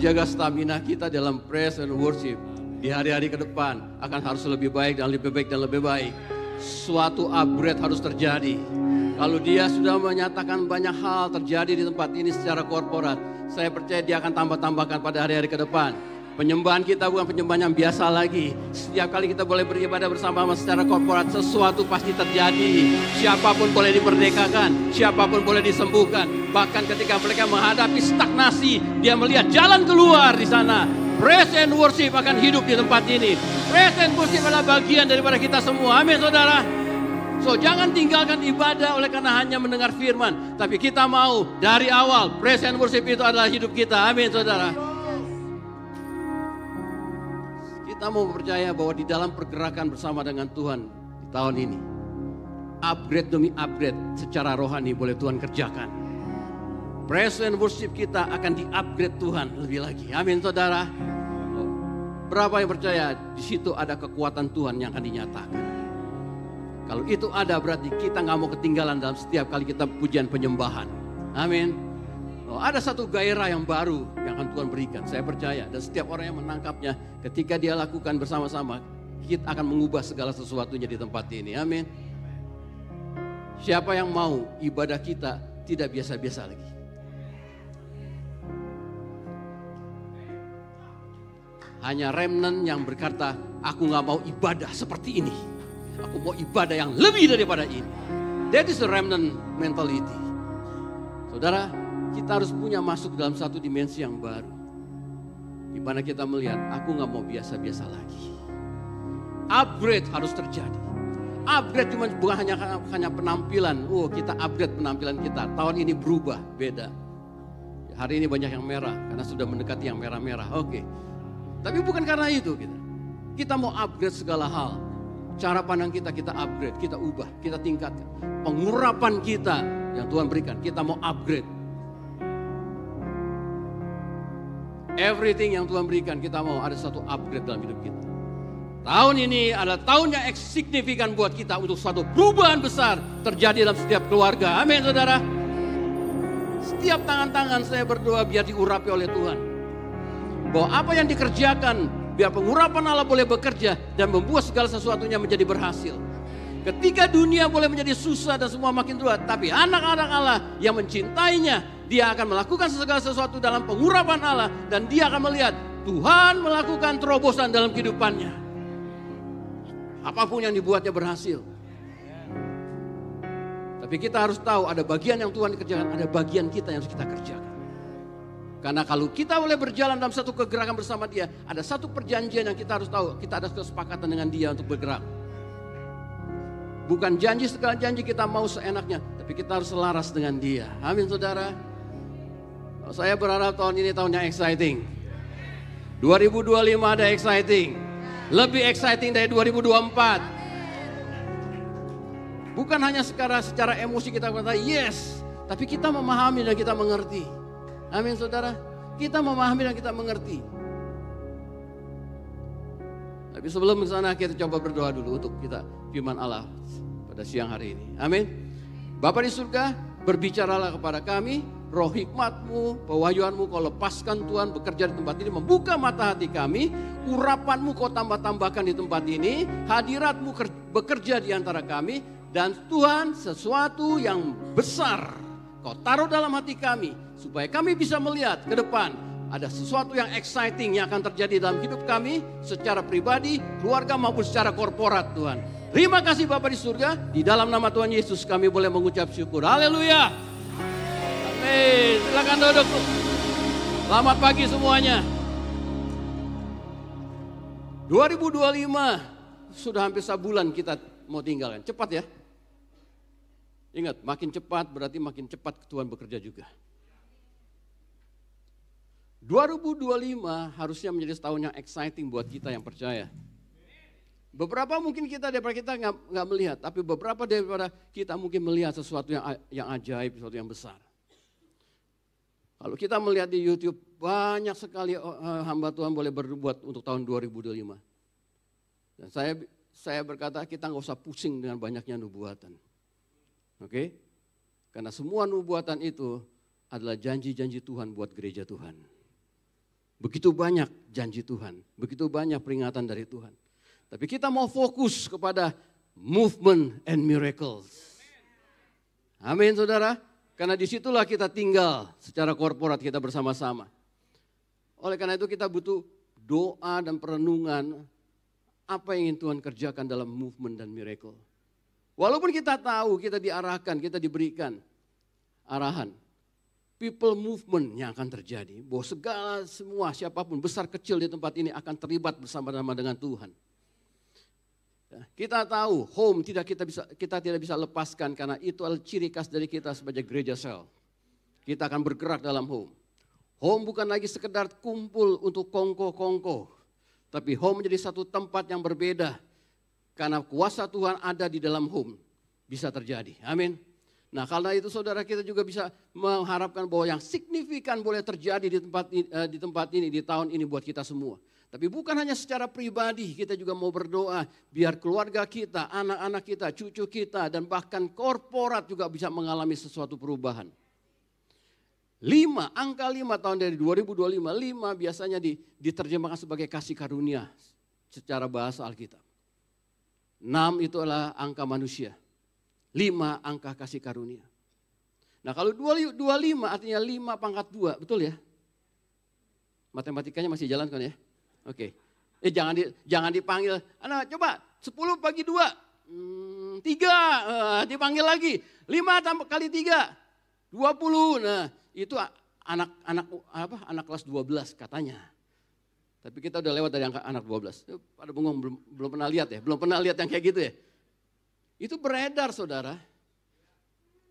menjaga stamina kita dalam praise and worship di hari-hari ke depan akan harus lebih baik dan lebih baik dan lebih baik. Suatu upgrade harus terjadi. Kalau dia sudah menyatakan banyak hal terjadi di tempat ini secara korporat, saya percaya dia akan tambah-tambahkan pada hari-hari ke depan. Penyembahan kita bukan penyembahan yang biasa lagi. Setiap kali kita boleh beribadah bersama-sama secara korporat, sesuatu pasti terjadi. Siapapun boleh dimerdekakan, siapapun boleh disembuhkan. Bahkan ketika mereka menghadapi stagnasi, dia melihat jalan keluar di sana. Praise and worship akan hidup di tempat ini. Praise and worship adalah bagian daripada kita semua. Amin, saudara. So, jangan tinggalkan ibadah oleh karena hanya mendengar firman. Tapi kita mau dari awal, praise and worship itu adalah hidup kita. Amin, saudara. Kita mau percaya bahwa di dalam pergerakan bersama dengan Tuhan di tahun ini, upgrade demi upgrade secara rohani boleh Tuhan kerjakan. Praise and worship kita akan di-upgrade Tuhan lebih lagi. Amin, saudara. Berapa yang percaya di situ ada kekuatan Tuhan yang akan dinyatakan. Kalau itu ada berarti kita nggak mau ketinggalan dalam setiap kali kita pujian penyembahan. Amin. Ada satu gairah yang baru yang akan Tuhan berikan, saya percaya. Dan setiap orang yang menangkapnya, ketika dia lakukan bersama-sama, kita akan mengubah segala sesuatunya di tempat ini. Amin. Siapa yang mau ibadah kita tidak biasa-biasa lagi? Hanya remnant yang berkata, aku gak mau ibadah seperti ini. Aku mau ibadah yang lebih daripada ini. That is the remnant mentality. Saudara, kita harus punya masuk dalam satu dimensi yang baru. Di mana kita melihat, aku gak mau biasa-biasa lagi. Upgrade harus terjadi. Upgrade cuma bukan hanya penampilan. Kita upgrade penampilan kita. Tahun ini berubah, beda. Hari ini banyak yang merah, karena sudah mendekati yang merah-merah. Oke. Tapi bukan karena itu kita mau upgrade segala hal. Cara pandang kita upgrade, kita ubah, kita tingkatkan. Pengurapan kita yang Tuhan berikan, kita mau upgrade. Everything yang Tuhan berikan kita mau ada satu upgrade dalam hidup kita. Tahun ini adalah tahun yang signifikan buat kita untuk suatu perubahan besar terjadi dalam setiap keluarga. Amin, saudara. Setiap tangan-tangan saya berdoa biar diurapi oleh Tuhan. Bahwa apa yang dikerjakan biar pengurapan Allah boleh bekerja dan membuat segala sesuatunya menjadi berhasil. Ketika dunia boleh menjadi susah dan semua makin tua, tapi anak-anak Allah yang mencintainya, dia akan melakukan segala sesuatu dalam pengurapan Allah dan dia akan melihat Tuhan melakukan terobosan dalam kehidupannya. Apapun yang dibuatnya berhasil. Tapi kita harus tahu ada bagian yang Tuhan kerjakan, ada bagian kita yang harus kita kerjakan. Karena kalau kita boleh berjalan dalam satu kegerakan bersama dia, ada satu perjanjian yang kita harus tahu, kita ada kesepakatan dengan dia untuk bergerak. Bukan janji segala janji kita mau seenaknya, tapi kita harus selaras dengan dia. Amin, saudara. Saya berharap tahun ini tahun yang exciting. 2025 ada exciting. Lebih exciting dari 2024. Bukan hanya secara emosi kita berkata yes, tapi kita memahami dan kita mengerti. Amin, saudara. Kita memahami dan kita mengerti. Tapi sebelum ke sana kita coba berdoa dulu untuk kita firman Allah pada siang hari ini. Amin. Bapa di surga, berbicaralah kepada kami, roh hikmat-Mu, pewahyuan-Mu kau lepaskan Tuhan bekerja di tempat ini, membuka mata hati kami, urapan-Mu kau tambah-tambahkan di tempat ini, hadirat-Mu bekerja di antara kami, dan Tuhan sesuatu yang besar kau taruh dalam hati kami, supaya kami bisa melihat ke depan, ada sesuatu yang exciting yang akan terjadi dalam hidup kami secara pribadi, keluarga maupun secara korporat Tuhan. Terima kasih Bapa di surga, di dalam nama Tuhan Yesus kami boleh mengucap syukur. Haleluya. Amin. Silakan duduk. Selamat pagi semuanya. 2025 sudah hampir sebulan kita mau tinggalkan. Cepat ya. Ingat, makin cepat berarti makin cepat Tuhan bekerja juga. 2025 harusnya menjadi tahun yang exciting buat kita yang percaya. Beberapa mungkin daripada kita nggak melihat, tapi beberapa daripada kita mungkin melihat sesuatu yang ajaib, sesuatu yang besar. Kalau kita melihat di YouTube, banyak sekali hamba Tuhan boleh berbuat untuk tahun 2025. Dan saya berkata kita nggak usah pusing dengan banyaknya nubuatan. Oke? Karena semua nubuatan itu adalah janji-janji Tuhan buat gereja Tuhan. Begitu banyak janji Tuhan, begitu banyak peringatan dari Tuhan. Tapi kita mau fokus kepada movement and miracles. Amin saudara. Karena disitulah kita tinggal secara korporat kita bersama-sama. Oleh karena itu kita butuh doa dan perenungan apa yang ingin Tuhan kerjakan dalam movement dan miracle. Walaupun kita tahu, kita diarahkan, kita diberikan arahan. People movement yang akan terjadi. Bahwa semua siapapun besar kecil di tempat ini akan terlibat bersama-sama dengan Tuhan. Kita tahu home kita tidak bisa lepaskan karena itu adalah ciri khas dari kita sebagai gereja sel. Kita akan bergerak dalam home. Home bukan lagi sekedar kumpul untuk kongko-kongko. Tapi home menjadi satu tempat yang berbeda. Karena kuasa Tuhan ada di dalam home. Bisa terjadi. Amin. Nah karena itu saudara kita juga bisa mengharapkan bahwa yang signifikan boleh terjadi di tempat ini, di tahun ini buat kita semua. Tapi bukan hanya secara pribadi, kita juga mau berdoa biar keluarga kita, anak-anak kita, cucu kita, dan bahkan korporat juga bisa mengalami sesuatu perubahan. 5, angka 5 tahun dari 2025, 5 biasanya diterjemahkan sebagai kasih karunia secara bahasa Alkitab. 6 itu adalah angka manusia, 5 angka kasih karunia. Nah kalau 25 artinya 5 pangkat 2, betul ya? Matematikanya masih jalan kan ya? Oke. Jangan dipanggil, anak coba 10 bagi 2, 3, dipanggil lagi, 5 kali 3, 20, nah. Itu anak kelas 12 katanya. Tapi kita udah lewat dari angka anak 12. Pada bengong belum pernah lihat ya, belum pernah lihat yang kayak gitu ya. Itu beredar saudara.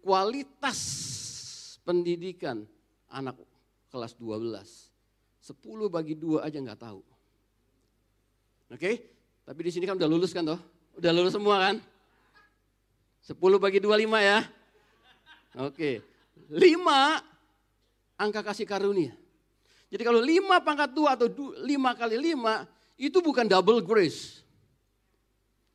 Kualitas pendidikan anak kelas 12. 10 bagi 2 aja nggak tahu. Oke? Tapi di sini kan udah lulus kan toh? Udah lulus semua kan? 10 bagi 2, 5 ya. Oke. 5 angka kasih karunia. Jadi kalau 5 pangkat 2 atau 5 kali 5 itu bukan double grace.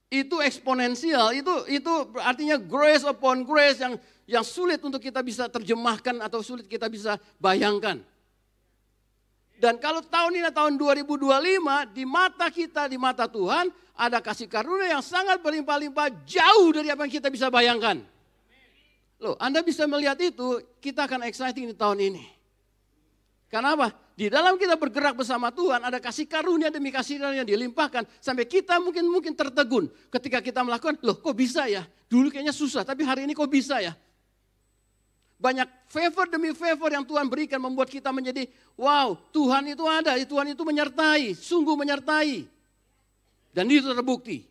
Itu eksponensial, itu artinya grace upon grace yang sulit untuk kita bisa terjemahkan atau sulit kita bisa bayangkan. Dan kalau tahun ini tahun 2025 di mata kita, di mata Tuhan ada kasih karunia yang sangat berlimpah-limpah jauh dari apa yang kita bisa bayangkan. Loh, Anda bisa melihat itu, kita akan exciting di tahun ini. Karena apa? Di dalam kita bergerak bersama Tuhan, ada kasih karunia demi kasih karunia yang dilimpahkan. Sampai kita mungkin tertegun ketika kita melakukan, loh kok bisa ya? Dulu kayaknya susah, tapi hari ini kok bisa ya? Banyak favor demi favor yang Tuhan berikan membuat kita menjadi, wow Tuhan itu ada, Tuhan itu menyertai, sungguh menyertai. Dan itu terbukti.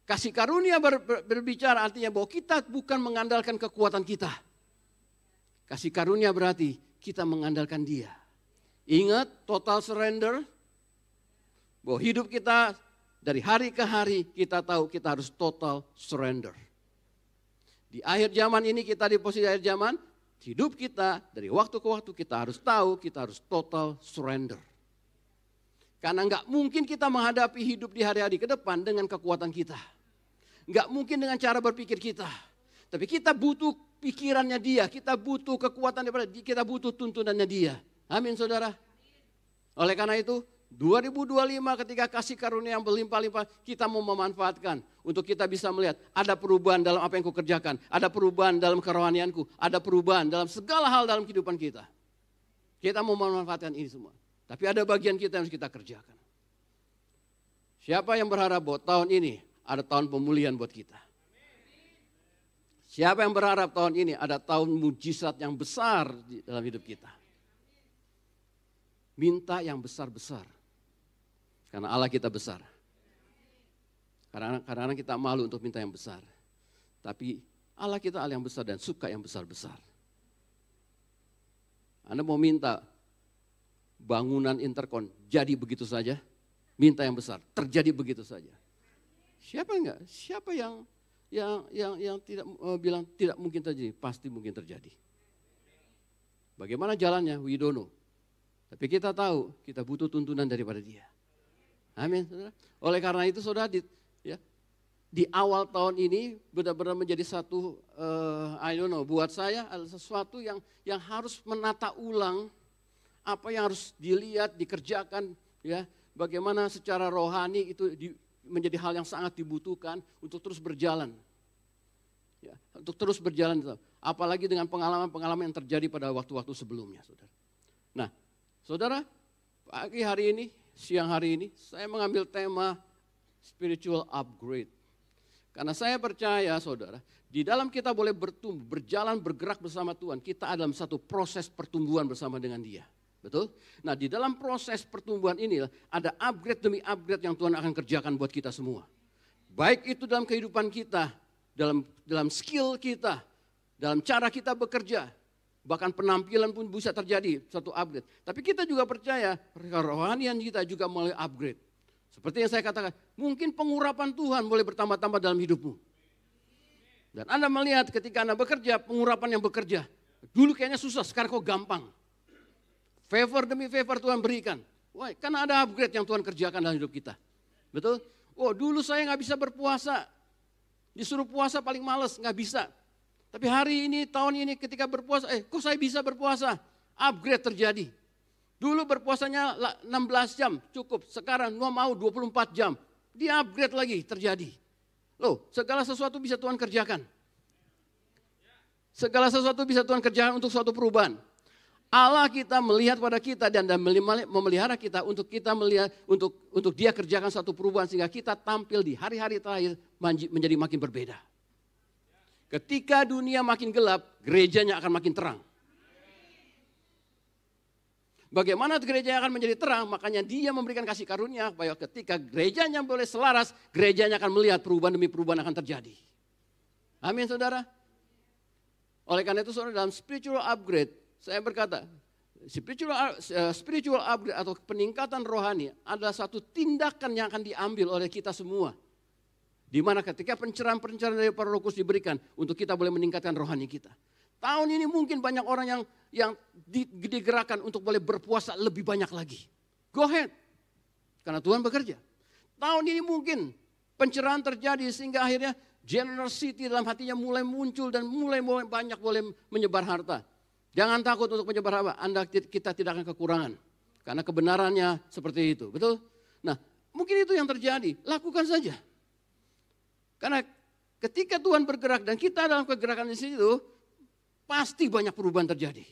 Kasih karunia berbicara artinya bahwa kita bukan mengandalkan kekuatan kita. Kasih karunia berarti kita mengandalkan Dia. Ingat total surrender. Bahwa hidup kita dari hari ke hari kita tahu kita harus total surrender. Di akhir zaman ini kita di posisi akhir zaman. Hidup kita dari waktu ke waktu kita harus tahu kita harus total surrender. Karena enggak mungkin kita menghadapi hidup di hari-hari ke depan dengan kekuatan kita. Enggak mungkin dengan cara berpikir kita. Tapi kita butuh pikirannya Dia, kita butuh kekuatan daripada Dia, kita butuh tuntunannya Dia. Amin saudara. Oleh karena itu 2025 ketika kasih karunia yang berlimpah-limpah kita mau memanfaatkan untuk kita bisa melihat ada perubahan dalam apa yang ku kerjakan. Ada perubahan dalam kerohanianku, ada perubahan dalam segala hal dalam kehidupan kita. Kita mau memanfaatkan ini semua. Tapi ada bagian kita yang harus kita kerjakan. Siapa yang berharap bahwa tahun ini ada tahun pemulihan buat kita? Siapa yang berharap tahun ini ada tahun mujizat yang besar dalam hidup kita? Minta yang besar-besar. Karena Allah kita besar. Kadang-kadang kita malu untuk minta yang besar. Tapi Allah kita Allah yang besar dan suka yang besar-besar. Anda mau minta bangunan interkon jadi begitu saja? Minta yang besar, terjadi begitu saja. Siapa enggak? Siapa yang tidak bilang tidak mungkin terjadi? Pasti mungkin terjadi. Bagaimana jalannya? We don't know. Tapi kita tahu kita butuh tuntunan daripada Dia. Amin. Oleh karena itu saudara di awal tahun ini benar-benar menjadi satu buat saya adalah sesuatu yang harus menata ulang apa yang harus dilihat, dikerjakan, ya, bagaimana secara rohani itu menjadi hal yang sangat dibutuhkan untuk terus berjalan. Ya, untuk terus berjalan, apalagi dengan pengalaman-pengalaman yang terjadi pada waktu-waktu sebelumnya, saudara. Nah, saudara, pagi hari ini, siang hari ini, saya mengambil tema spiritual upgrade. Karena saya percaya, saudara, di dalam kita boleh bertumbuh, berjalan, bergerak bersama Tuhan, kita dalam satu proses pertumbuhan bersama dengan Dia. Betul? Nah, di dalam proses pertumbuhan ini ada upgrade demi upgrade yang Tuhan akan kerjakan buat kita semua. Baik itu dalam kehidupan kita, dalam skill kita, dalam cara kita bekerja, bahkan penampilan pun bisa terjadi satu upgrade. Tapi kita juga percaya kerohanian kita juga mulai upgrade. Seperti yang saya katakan, mungkin pengurapan Tuhan boleh bertambah-tambah dalam hidupmu. Dan Anda melihat ketika Anda bekerja, pengurapan yang bekerja. Dulu kayaknya susah, sekarang kok gampang. Favor demi favor Tuhan berikan. Wah, karena ada upgrade yang Tuhan kerjakan dalam hidup kita. Betul? Oh, dulu saya nggak bisa berpuasa. Disuruh puasa paling males, nggak bisa. Tapi hari ini, tahun ini ketika berpuasa, kok saya bisa berpuasa? Upgrade terjadi. Dulu berpuasanya 16 jam cukup, sekarang mau 24 jam. Dia upgrade lagi terjadi. Loh, segala sesuatu bisa Tuhan kerjakan. Segala sesuatu bisa Tuhan kerjakan untuk suatu perubahan. Allah kita melihat pada kita dan memelihara kita untuk kita melihat untuk Dia kerjakan satu perubahan sehingga kita tampil di hari-hari terakhir menjadi makin berbeda. Ketika dunia makin gelap, gerejanya akan makin terang. Bagaimana gerejanya akan menjadi terang? Makanya Dia memberikan kasih karunia bahwa ketika gerejanya boleh selaras, gerejanya akan melihat perubahan demi perubahan akan terjadi. Amin, saudara. Oleh karena itu, saudara, dalam spiritual upgrade, saya berkata, spiritual upgrade atau peningkatan rohani adalah satu tindakan yang akan diambil oleh kita semua. Di mana ketika pencerahan-pencerahan dari para Roh Kudus diberikan untuk kita boleh meningkatkan rohani kita. Tahun ini mungkin banyak orang yang digerakkan untuk boleh berpuasa lebih banyak lagi. Go ahead, karena Tuhan bekerja. Tahun ini mungkin pencerahan terjadi sehingga akhirnya generosity dalam hatinya mulai muncul dan mulai banyak boleh menyebar harta. Jangan takut untuk menyebar harta, kita tidak akan kekurangan. Karena kebenarannya seperti itu, betul? Nah, mungkin itu yang terjadi, lakukan saja. Karena ketika Tuhan bergerak dan kita dalam kegerakan di situ, pasti banyak perubahan terjadi.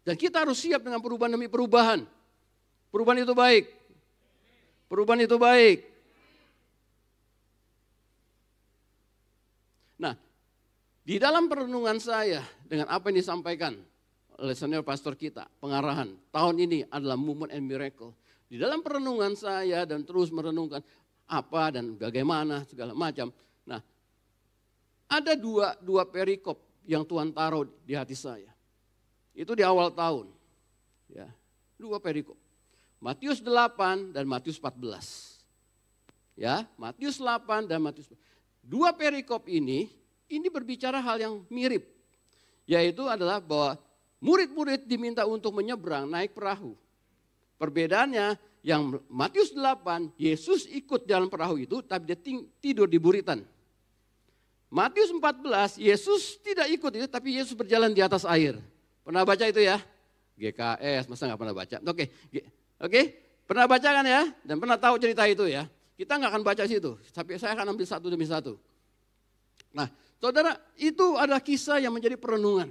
Dan kita harus siap dengan perubahan demi perubahan. Perubahan itu baik. Perubahan itu baik. Nah, di dalam perenungan saya dengan apa yang disampaikan oleh senior pastor kita, pengarahan tahun ini adalah movement and miracle. Di dalam perenungan saya dan terus merenungkan apa dan bagaimana segala macam. Nah, ada dua perikop yang Tuhan taruh di hati saya. Itu di awal tahun. Ya, 2 perikop. Matius 8 dan Matius 14. Ya, Matius 8 dan Matius 14. 2 perikop ini berbicara hal yang mirip. Yaitu adalah bahwa murid-murid diminta untuk menyeberang naik perahu. Perbedaannya yang Matius 8, Yesus ikut dalam perahu itu tapi dia tidur di buritan. Matius 14, Yesus tidak ikut itu tapi Yesus berjalan di atas air. Pernah baca itu ya? GKS, masa nggak pernah baca? Oke, pernah baca kan ya? Dan pernah tahu cerita itu ya? Kita nggak akan baca situ, tapi saya akan ambil satu demi satu. Nah, saudara, itu adalah kisah yang menjadi perenungan.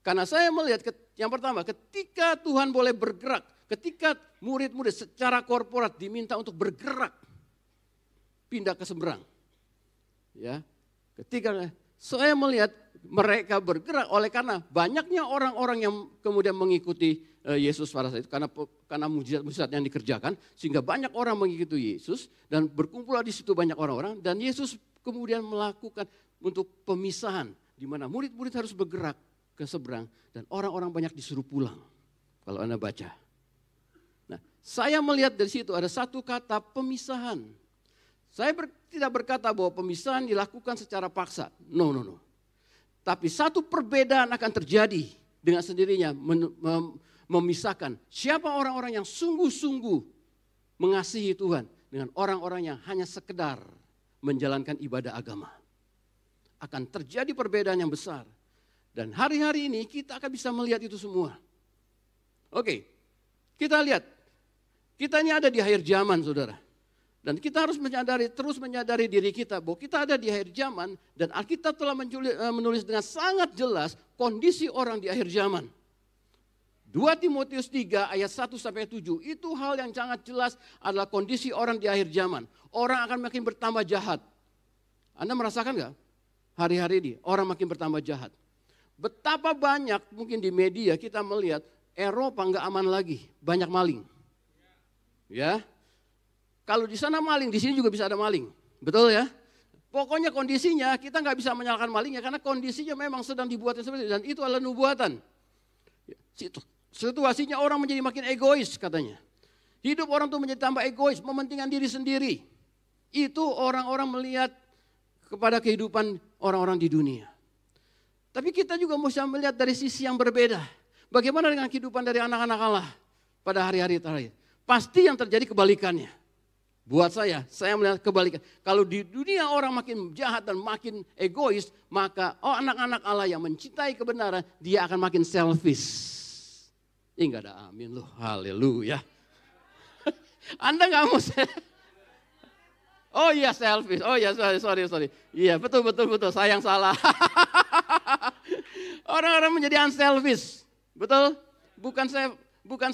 Karena saya melihat yang pertama, ketika Tuhan boleh bergerak, ketika murid-murid secara korporat diminta untuk bergerak, pindah ke seberang. Ya, ketika saya melihat mereka bergerak oleh karena banyaknya orang-orang yang kemudian mengikuti Yesus pada saat itu karena mujizat-mujizat yang dikerjakan sehingga banyak orang mengikuti Yesus dan berkumpul di situ banyak orang-orang dan Yesus kemudian melakukan untuk pemisahan di mana murid-murid harus bergerak ke seberang dan orang-orang banyak disuruh pulang. Kalau Anda baca. Nah, saya melihat dari situ ada satu kata pemisahan. Saya tidak berkata bahwa pemisahan dilakukan secara paksa. No. Tapi satu perbedaan akan terjadi dengan sendirinya memisahkan siapa orang-orang yang sungguh-sungguh mengasihi Tuhan dengan orang-orang yang hanya sekedar menjalankan ibadah agama. Akan terjadi perbedaan yang besar. Dan hari-hari ini kita akan bisa melihat itu semua. Oke, kita lihat. Kita ini ada di akhir zaman, saudara. Dan kita harus terus menyadari diri kita bahwa kita ada di akhir zaman dan Alkitab telah menulis dengan sangat jelas kondisi orang di akhir zaman. 2 Timotius 3 ayat 1 sampai 7 itu hal yang sangat jelas adalah kondisi orang di akhir zaman. Orang akan makin bertambah jahat. Anda merasakan nggak hari-hari ini orang makin bertambah jahat. Betapa banyak mungkin di media kita melihat Eropa nggak aman lagi, banyak maling. Ya. Kalau di sana maling, di sini juga bisa ada maling. Betul ya? Pokoknya kondisinya kita nggak bisa menyalahkan malingnya karena kondisinya memang sedang dibuatnya seperti itu. Dan itu adalah nubuatan. Situasinya orang menjadi makin egois katanya. Hidup orang tuh menjadi tambah egois, mementingkan diri sendiri. Itu orang-orang melihat kepada kehidupan orang-orang di dunia. Tapi kita juga mesti melihat dari sisi yang berbeda. Bagaimana dengan kehidupan dari anak-anak Allah pada hari-hari terakhir? Pasti yang terjadi kebalikannya. Buat saya melihat kebalikan. Kalau di dunia orang makin jahat dan makin egois, maka anak-anak Allah yang mencintai kebenaran, dia akan makin selfish. Enggak ada amin loh, haleluya. Anda nggak mau oh iya selfish, oh iya sorry. Iya betul, saya yang salah. Orang-orang menjadi unselfish, betul? Bukan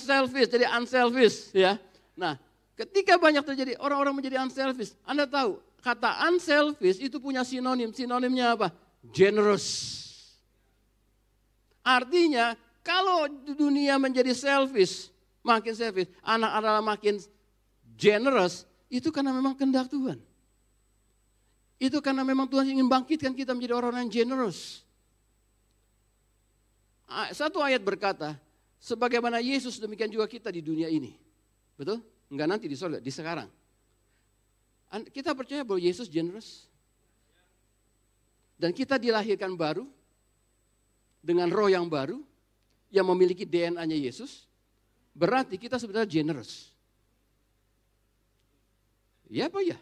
selfish, jadi unselfish ya. Nah, ketika banyak terjadi orang-orang menjadi unselfish, Anda tahu kata unselfish itu punya sinonimnya apa? Generous. Artinya kalau dunia menjadi selfish, makin selfish, anak adalah makin generous, itu karena memang kehendak Tuhan. Itu karena memang Tuhan ingin bangkitkan kita menjadi orang-orang yang generous. Satu ayat berkata, sebagaimana Yesus demikian juga kita di dunia ini. Betul? Enggak nanti di surga, di sekarang. Kita percaya bahwa Yesus generous. Dan kita dilahirkan baru, dengan roh yang baru, yang memiliki DNA-nya Yesus. Berarti kita sebenarnya generous. Iya apa ya?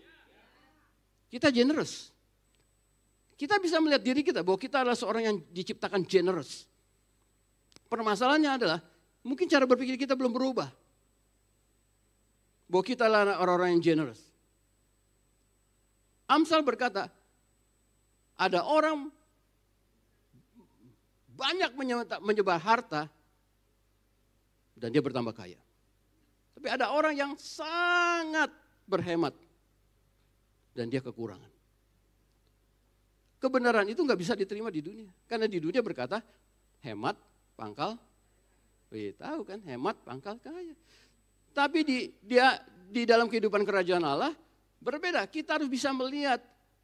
Kita generous. Kita bisa melihat diri kita bahwa kita adalah seorang yang diciptakan generous. Permasalahannya adalah mungkin cara berpikir kita belum berubah. Bahwa kita adalah orang-orang yang generous. Amsal berkata, ada orang banyak menyebar harta dan dia bertambah kaya. Tapi ada orang yang sangat berhemat dan dia kekurangan. Kebenaran itu nggak bisa diterima di dunia. Karena di dunia berkata, hemat, pangkal, tahu kan, hemat, pangkal, kaya. Tapi di dalam kehidupan kerajaan Allah berbeda. Kita harus bisa melihat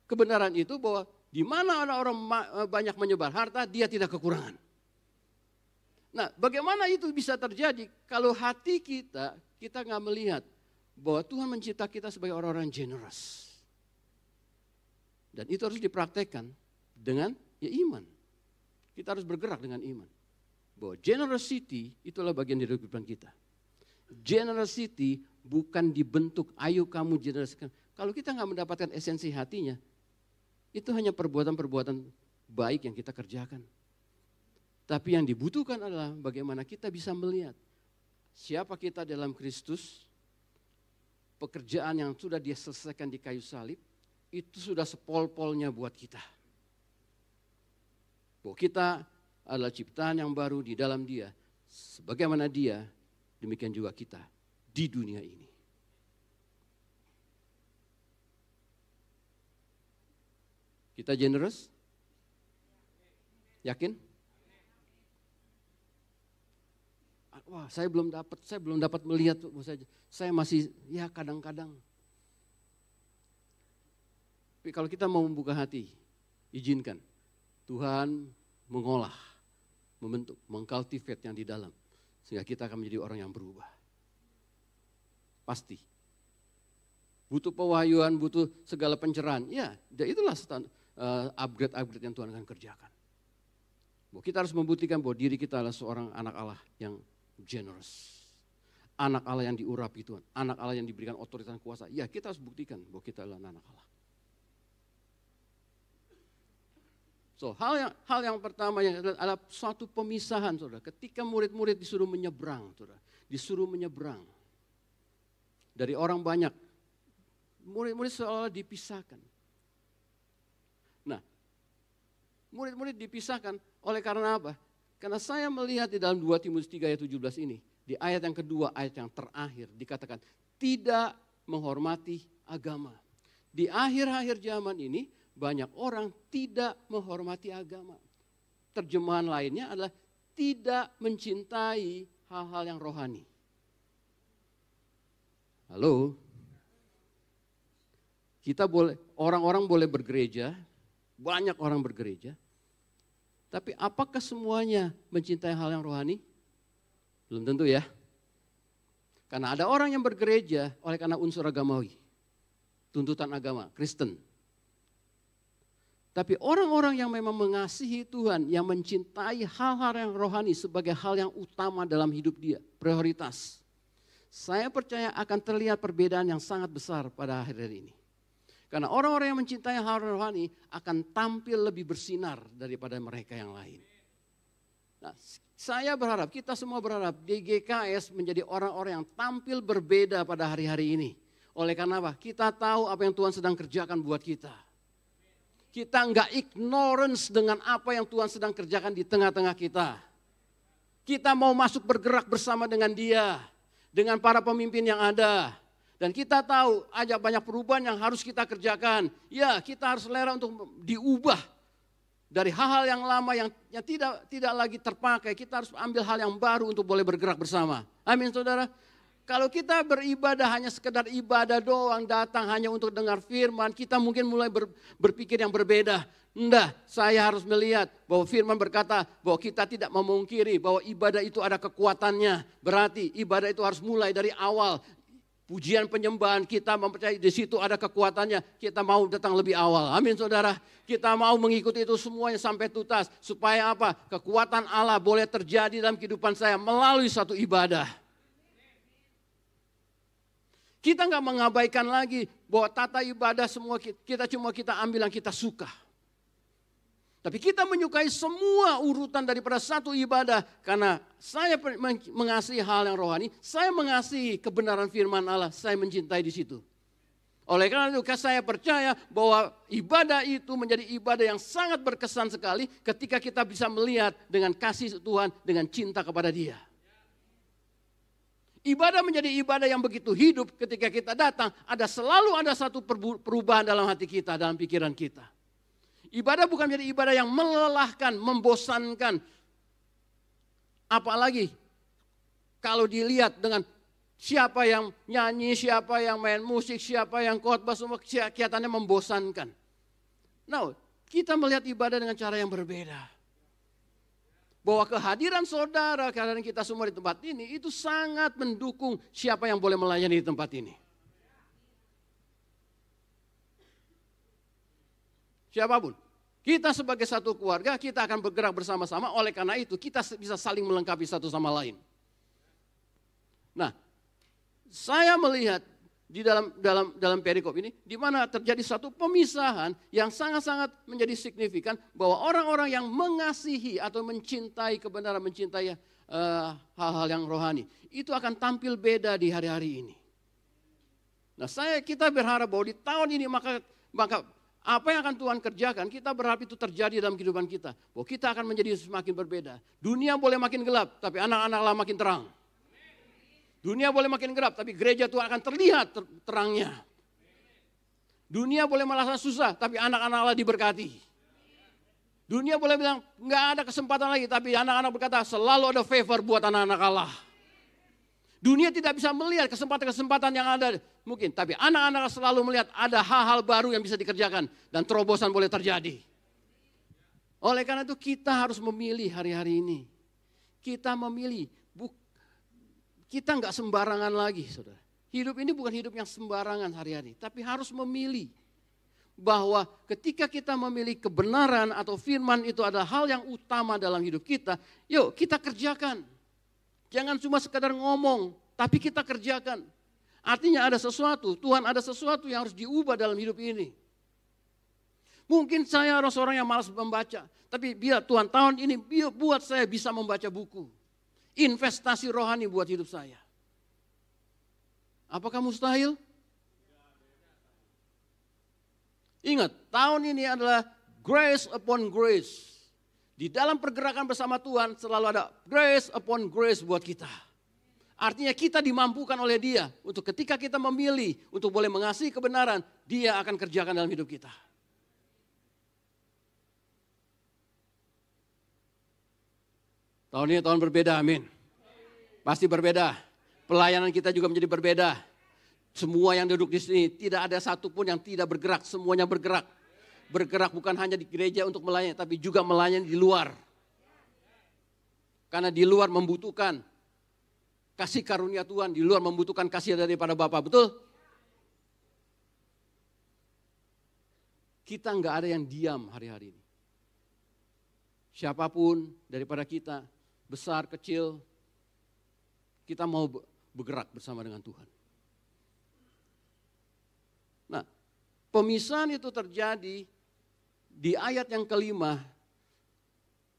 kebenaran itu bahwa di mana ada orang banyak menyebar harta, dia tidak kekurangan. Nah, bagaimana itu bisa terjadi kalau hati kita nggak melihat bahwa Tuhan mencipta kita sebagai orang-orang generous. Dan itu harus dipraktekkan dengan iman. Kita harus bergerak dengan iman. Bahwa generosity itulah bagian dari kehidupan kita. Generosity bukan dibentuk, ayo kamu generous. Kalau kita nggak mendapatkan esensi hatinya, itu hanya perbuatan-perbuatan baik yang kita kerjakan. Tapi yang dibutuhkan adalah bagaimana kita bisa melihat siapa kita dalam Kristus, pekerjaan yang sudah dia selesaikan di kayu salib, itu sudah sepol-polnya buat kita. Bahwa kita adalah ciptaan yang baru di dalam dia, sebagaimana dia, demikian juga kita di dunia ini. Kita generous? Yakin? Wah, saya belum dapat melihat, saya masih ya kadang-kadang. Tapi kalau kita mau membuka hati, izinkan Tuhan mengolah, membentuk, mengkultivate yang di dalam. Sehingga kita akan menjadi orang yang berubah. Pasti. Butuh pewahyuan, butuh segala pencerahan. Ya, itulah upgrade-upgrade yang Tuhan akan kerjakan. Bahwa kita harus membuktikan bahwa diri kita adalah seorang anak Allah yang generous. Anak Allah yang diurapi Tuhan. Anak Allah yang diberikan otoritas dan kuasa. Ya, kita harus buktikan bahwa kita adalah anak Allah. So, hal yang pertama yang adalah suatu pemisahan, saudara. Ketika murid-murid disuruh menyeberang, saudara. Disuruh menyeberang. Dari orang banyak. Murid-murid seolah dipisahkan. Nah, murid-murid dipisahkan oleh karena apa? Karena saya melihat di dalam 2 Timotius 3 ayat 17 ini. Di ayat yang kedua, ayat yang terakhir. Dikatakan, tidak menghormati agama. Di akhir-akhir zaman ini, banyak orang tidak menghormati agama. Terjemahan lainnya adalah tidak mencintai hal-hal yang rohani. Halo? Orang-orang boleh bergereja, banyak orang bergereja. Tapi apakah semuanya mencintai hal yang rohani? Belum tentu ya. Karena ada orang yang bergereja oleh karena unsur agamawi. Tuntutan agama, Kristen. Tapi orang-orang yang memang mengasihi Tuhan, yang mencintai hal-hal yang rohani sebagai hal yang utama dalam hidup dia, prioritas. Saya percaya akan terlihat perbedaan yang sangat besar pada akhir hari ini. Karena orang-orang yang mencintai hal rohani akan tampil lebih bersinar daripada mereka yang lain. Nah, saya berharap, kita semua berharap di GKS menjadi orang-orang yang tampil berbeda pada hari-hari ini. Oleh karena apa? Kita tahu apa yang Tuhan sedang kerjakan buat kita. Kita enggak ignorance dengan apa yang Tuhan sedang kerjakan di tengah-tengah kita. Kita mau masuk bergerak bersama dengan Dia, dengan para pemimpin yang ada. Dan kita tahu ada banyak perubahan yang harus kita kerjakan. Ya, kita harus selera untuk diubah dari hal-hal yang lama yang tidak lagi terpakai. Kita harus ambil hal yang baru untuk boleh bergerak bersama. Amin, saudara. Kalau kita beribadah hanya sekedar ibadah doang, datang hanya untuk dengar firman, kita mungkin mulai berpikir yang berbeda. Enggak, saya harus melihat bahwa firman berkata bahwa kita tidak memungkiri bahwa ibadah itu ada kekuatannya. Berarti ibadah itu harus mulai dari awal. Pujian penyembahan kita mempercayai di situ ada kekuatannya. Kita mau datang lebih awal. Amin, saudara. Kita mau mengikuti itu semuanya sampai tuntas. Supaya apa? Kekuatan Allah boleh terjadi dalam kehidupan saya melalui satu ibadah. Kita nggak mengabaikan lagi bahwa tata ibadah semua kita ambil yang kita suka. Tapi kita menyukai semua urutan daripada satu ibadah. Karena saya mengasihi hal yang rohani, saya mengasihi kebenaran firman Allah, saya mencintai di situ. Oleh karena itu saya percaya bahwa ibadah itu menjadi ibadah yang sangat berkesan sekali ketika kita bisa melihat dengan kasih Tuhan, dengan cinta kepada Dia. Ibadah menjadi ibadah yang begitu hidup ketika kita datang, selalu ada satu perubahan dalam hati kita, dalam pikiran kita. Ibadah bukan menjadi ibadah yang melelahkan, membosankan. Apalagi kalau dilihat dengan siapa yang nyanyi, siapa yang main musik, siapa yang khotbah, semua kelihatannya membosankan. Nah, kita melihat ibadah dengan cara yang berbeda. Bahwa kehadiran saudara, kehadiran kita semua di tempat ini, itu sangat mendukung siapa yang boleh melayani di tempat ini. Siapapun. Kita sebagai satu keluarga, kita akan bergerak bersama-sama, oleh karena itu kita bisa saling melengkapi satu sama lain. Nah, saya melihat di dalam perikop ini, di mana terjadi satu pemisahan yang sangat-sangat menjadi signifikan bahwa orang-orang yang mengasihi atau mencintai kebenaran, mencintai hal-hal yang rohani, itu akan tampil beda di hari-hari ini. Nah, kita berharap bahwa di tahun ini maka apa yang akan Tuhan kerjakan, kita berharap itu terjadi dalam kehidupan kita. Bahwa kita akan menjadi semakin berbeda. Dunia boleh makin gelap, tapi anak-anak Allah makin terang. Dunia boleh makin gelap, tapi gereja Tuhan akan terlihat terangnya. Dunia boleh merasa susah, tapi anak-anak Allah diberkati. Dunia boleh bilang, enggak ada kesempatan lagi, tapi anak-anak berkata, selalu ada favor buat anak-anak Allah. Dunia tidak bisa melihat kesempatan-kesempatan yang ada mungkin, tapi anak-anak selalu melihat ada hal-hal baru yang bisa dikerjakan, dan terobosan boleh terjadi. Oleh karena itu kita harus memilih hari-hari ini. Kita memilih. Kita enggak sembarangan lagi, saudara. Hidup ini bukan hidup yang sembarangan hari-hari, tapi harus memilih. Bahwa ketika kita memilih kebenaran atau firman itu adalah hal yang utama dalam hidup kita, yuk kita kerjakan. Jangan cuma sekadar ngomong, tapi kita kerjakan. Artinya ada sesuatu, Tuhan ada sesuatu yang harus diubah dalam hidup ini. Mungkin saya harus orang yang malas membaca. Tapi biar Tuhan tahun ini buat saya bisa membaca buku. Investasi rohani buat hidup saya. Apakah mustahil? Ingat, tahun ini adalah grace upon grace. Di dalam pergerakan bersama Tuhan selalu ada grace upon grace buat kita. Artinya kita dimampukan oleh Dia untuk ketika kita memilih untuk boleh mengasihi kebenaran, Dia akan kerjakan dalam hidup kita. Tahun ini tahun berbeda, amin. Pasti berbeda. Pelayanan kita juga menjadi berbeda. Semua yang duduk di sini tidak ada satupun yang tidak bergerak, semuanya bergerak. Bergerak bukan hanya di gereja untuk melayani, tapi juga melayani di luar. Karena di luar membutuhkan kasih karunia Tuhan, di luar membutuhkan kasih daripada Bapa, betul? Kita nggak ada yang diam hari-hari ini. Siapapun daripada kita, besar, kecil, kita mau bergerak bersama dengan Tuhan. Nah, pemisahan itu terjadi di ayat yang kelima,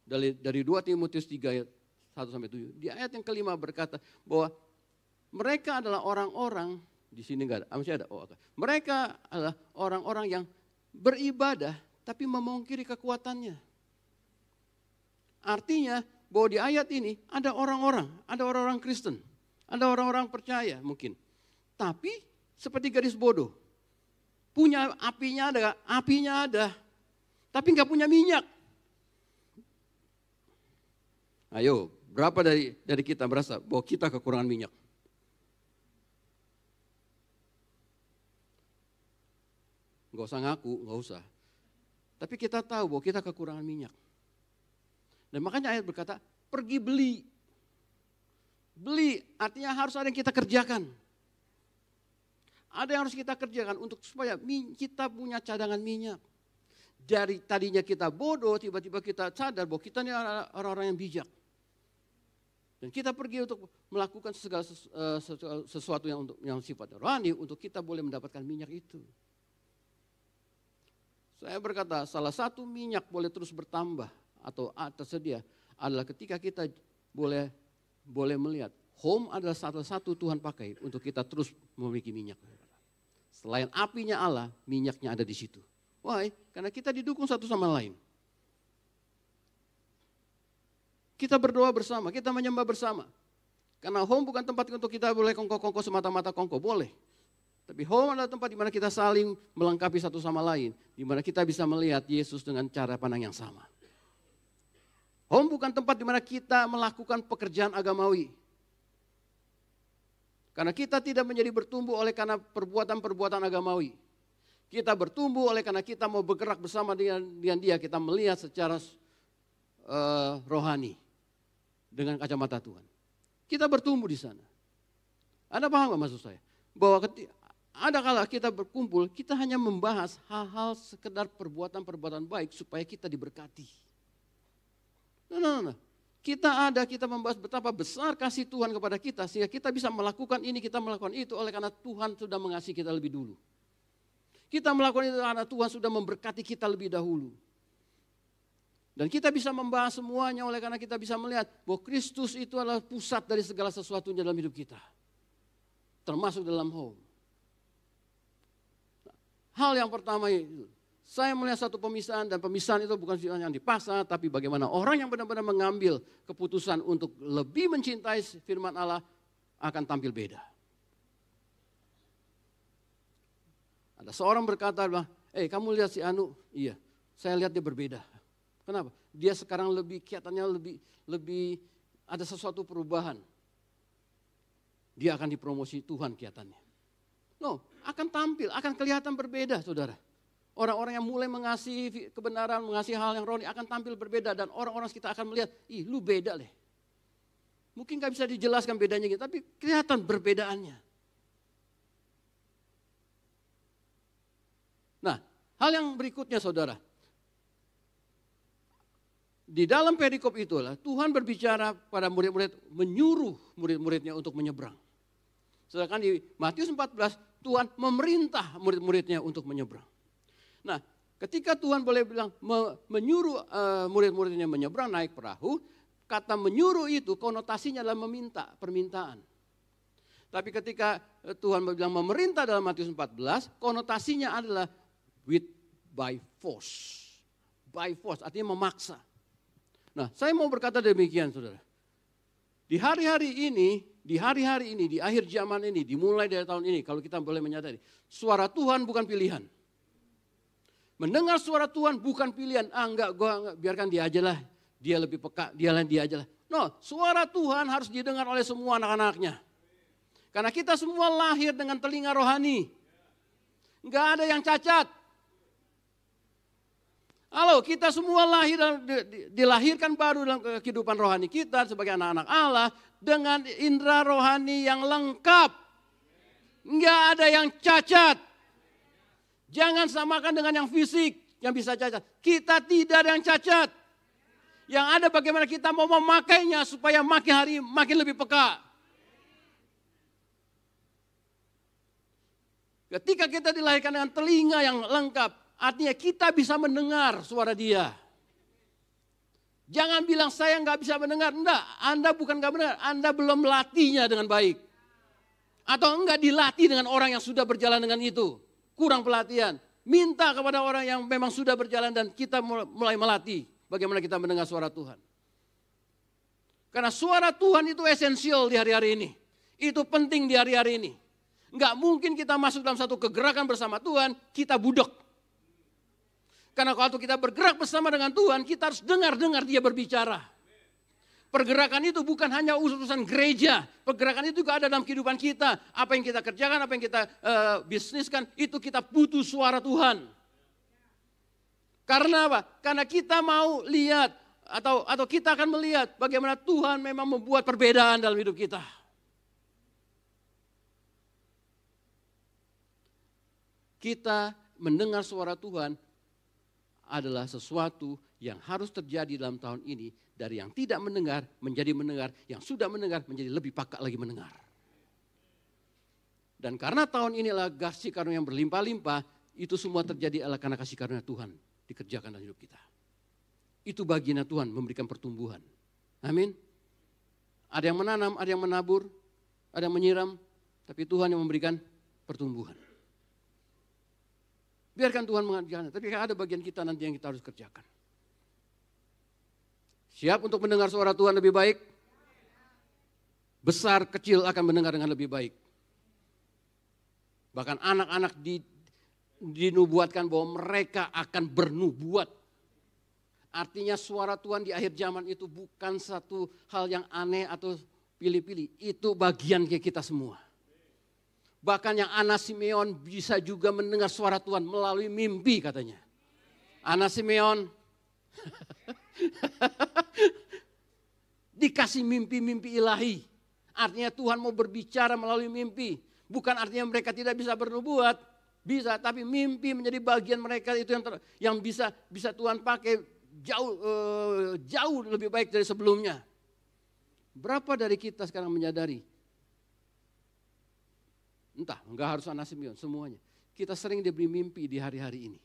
dari 2 Timotius 3 ayat 1-7. Di ayat yang kelima berkata bahwa mereka adalah orang-orang, di sini enggak ada, masih ada. Mereka adalah orang-orang yang beribadah tapi memungkiri kekuatannya. Artinya bahwa di ayat ini ada orang-orang Kristen, ada orang-orang percaya mungkin. Tapi seperti gadis bodoh, punya apinya ada, tapi nggak punya minyak. Ayo, berapa dari kita merasa bahwa kita kekurangan minyak? Nggak usah ngaku, nggak usah. Tapi kita tahu bahwa kita kekurangan minyak. Dan makanya ayat berkata, pergi beli. Beli artinya harus ada yang kita kerjakan. Ada yang harus kita kerjakan untuk supaya kita punya cadangan minyak. Dari tadinya kita bodoh, tiba-tiba kita sadar bahwa kita ini orang-orang yang bijak. Dan kita pergi untuk melakukan segala sesuatu yang sifatnya rohani untuk kita boleh mendapatkan minyak itu. Saya berkata salah satu minyak boleh terus bertambah atau tersedia adalah ketika kita boleh melihat home adalah salah satu Tuhan pakai untuk kita terus memiliki minyak. Selain apinya Allah, minyaknya ada di situ. Why? Karena kita didukung satu sama lain. Kita berdoa bersama, kita menyembah bersama. Karena home bukan tempat untuk kita boleh kongko-kongko semata-mata kongko, boleh. Tapi home adalah tempat di mana kita saling melengkapi satu sama lain. Di mana kita bisa melihat Yesus dengan cara pandang yang sama. Home bukan tempat di mana kita melakukan pekerjaan agamawi. Karena kita tidak menjadi bertumbuh oleh karena perbuatan-perbuatan agamawi. Kita bertumbuh oleh karena kita mau bergerak bersama dengan Dia. Kita melihat secara rohani dengan kacamata Tuhan. Kita bertumbuh di sana. Anda paham gak maksud saya? Bahwa ada kala kita berkumpul, kita hanya membahas hal-hal sekedar perbuatan-perbuatan baik supaya kita diberkati. Nah. Kita membahas betapa besar kasih Tuhan kepada kita sehingga kita bisa melakukan ini, kita melakukan itu oleh karena Tuhan sudah mengasihi kita lebih dulu. Kita melakukan itu karena Tuhan sudah memberkati kita lebih dahulu. Dan kita bisa membahas semuanya oleh karena kita bisa melihat bahwa Kristus itu adalah pusat dari segala sesuatunya dalam hidup kita. Termasuk dalam home. Hal yang pertama itu, saya melihat satu pemisahan dan pemisahan itu bukan yang dipaksa, tapi bagaimana orang yang benar-benar mengambil keputusan untuk lebih mencintai firman Allah akan tampil beda. Ada seorang berkata, kamu lihat si Anu, iya, saya lihat dia berbeda. Kenapa? Dia sekarang kelihatannya lebih ada sesuatu perubahan. Dia akan dipromosi Tuhan kelihatannya. No, akan tampil, akan kelihatan berbeda, saudara. Orang-orang yang mulai mengasihi kebenaran, mengasihi hal yang rohani akan tampil berbeda. Dan orang-orang kita akan melihat, lu beda deh. Mungkin gak bisa dijelaskan bedanya gitu, tapi kelihatan perbedaannya. Nah, hal yang berikutnya saudara. Di dalam perikop itulah Tuhan berbicara pada murid-murid, menyuruh murid-muridnya untuk menyeberang. Sedangkan di Matius 14, Tuhan memerintah murid-muridnya untuk menyeberang. Nah, Ketika Tuhan boleh bilang menyuruh murid-muridnya menyeberang naik perahu, kata menyuruh itu konotasinya adalah meminta, permintaan. Tapi ketika Tuhan bilang memerintah dalam Matius 14, konotasinya adalah by force. By force artinya memaksa. Nah, saya mau berkata demikian, saudara. Di hari-hari ini, di akhir zaman ini, dimulai dari tahun ini, kalau kita boleh menyadari, suara Tuhan bukan pilihan. Mendengar suara Tuhan bukan pilihan. Enggak, biarkan dia aja lah. Dia lebih peka, dia aja lah. No, suara Tuhan harus didengar oleh semua anak-anaknya. Karena kita semua lahir dengan telinga rohani. Enggak ada yang cacat. Halo, kita semua dilahirkan baru dalam kehidupan rohani kita sebagai anak-anak Allah dengan indera rohani yang lengkap. Enggak ada yang cacat. Jangan samakan dengan yang fisik yang bisa cacat. Kita tidak ada yang cacat. Yang ada bagaimana kita mau memakainya supaya makin hari makin lebih peka. Ketika kita dilahirkan dengan telinga yang lengkap, artinya kita bisa mendengar suara Dia. Jangan bilang saya nggak bisa mendengar. Enggak, Anda bukan nggak mendengar, Anda belum melatihnya dengan baik. Atau enggak dilatih dengan orang yang sudah berjalan dengan itu. Kurang pelatihan. Minta kepada orang yang memang sudah berjalan dan kita mulai melatih bagaimana kita mendengar suara Tuhan. Karena suara Tuhan itu esensial di hari-hari ini. Itu penting di hari-hari ini. Enggak mungkin kita masuk dalam satu kegerakan bersama Tuhan, kita budek. Karena kalau kita bergerak bersama dengan Tuhan, kita harus dengar-dengar Dia berbicara. Pergerakan itu bukan hanya urusan gereja. Pergerakan itu juga ada dalam kehidupan kita. Apa yang kita kerjakan, apa yang kita bisniskan, itu kita butuh suara Tuhan. Karena apa? Karena kita mau lihat atau kita akan melihat bagaimana Tuhan memang membuat perbedaan dalam hidup kita. Kita mendengar suara Tuhan adalah sesuatu yang harus terjadi dalam tahun ini. Dari yang tidak mendengar menjadi mendengar, yang sudah mendengar menjadi lebih peka lagi mendengar. Dan karena tahun inilah kasih karunia yang berlimpah-limpah, itu semua terjadi adalah karena kasih karunia Tuhan dikerjakan dalam hidup kita. Itu bagiannya Tuhan memberikan pertumbuhan. Amin. Ada yang menanam, ada yang menabur, ada yang menyiram, tapi Tuhan yang memberikan pertumbuhan. Biarkan Tuhan mengerjakan, tapi ada bagian kita nanti yang kita harus kerjakan. Siap untuk mendengar suara Tuhan lebih baik? Besar, kecil akan mendengar dengan lebih baik. Bahkan anak-anak dinubuatkan bahwa mereka akan bernubuat. Artinya suara Tuhan di akhir zaman itu bukan satu hal yang aneh atau pilih-pilih. Itu bagian kita semua. Bahkan yang Anak Simeon bisa juga mendengar suara Tuhan melalui mimpi katanya. Anak Simeon dikasih mimpi-mimpi ilahi. Artinya Tuhan mau berbicara melalui mimpi. Bukan artinya mereka tidak bisa bernubuat. Bisa, tapi mimpi menjadi bagian mereka itu yang bisa Tuhan pakai jauh lebih baik dari sebelumnya. Berapa dari kita sekarang menyadari? Entah, enggak harus Anak Simeon, semuanya. Kita sering diberi mimpi di hari-hari ini.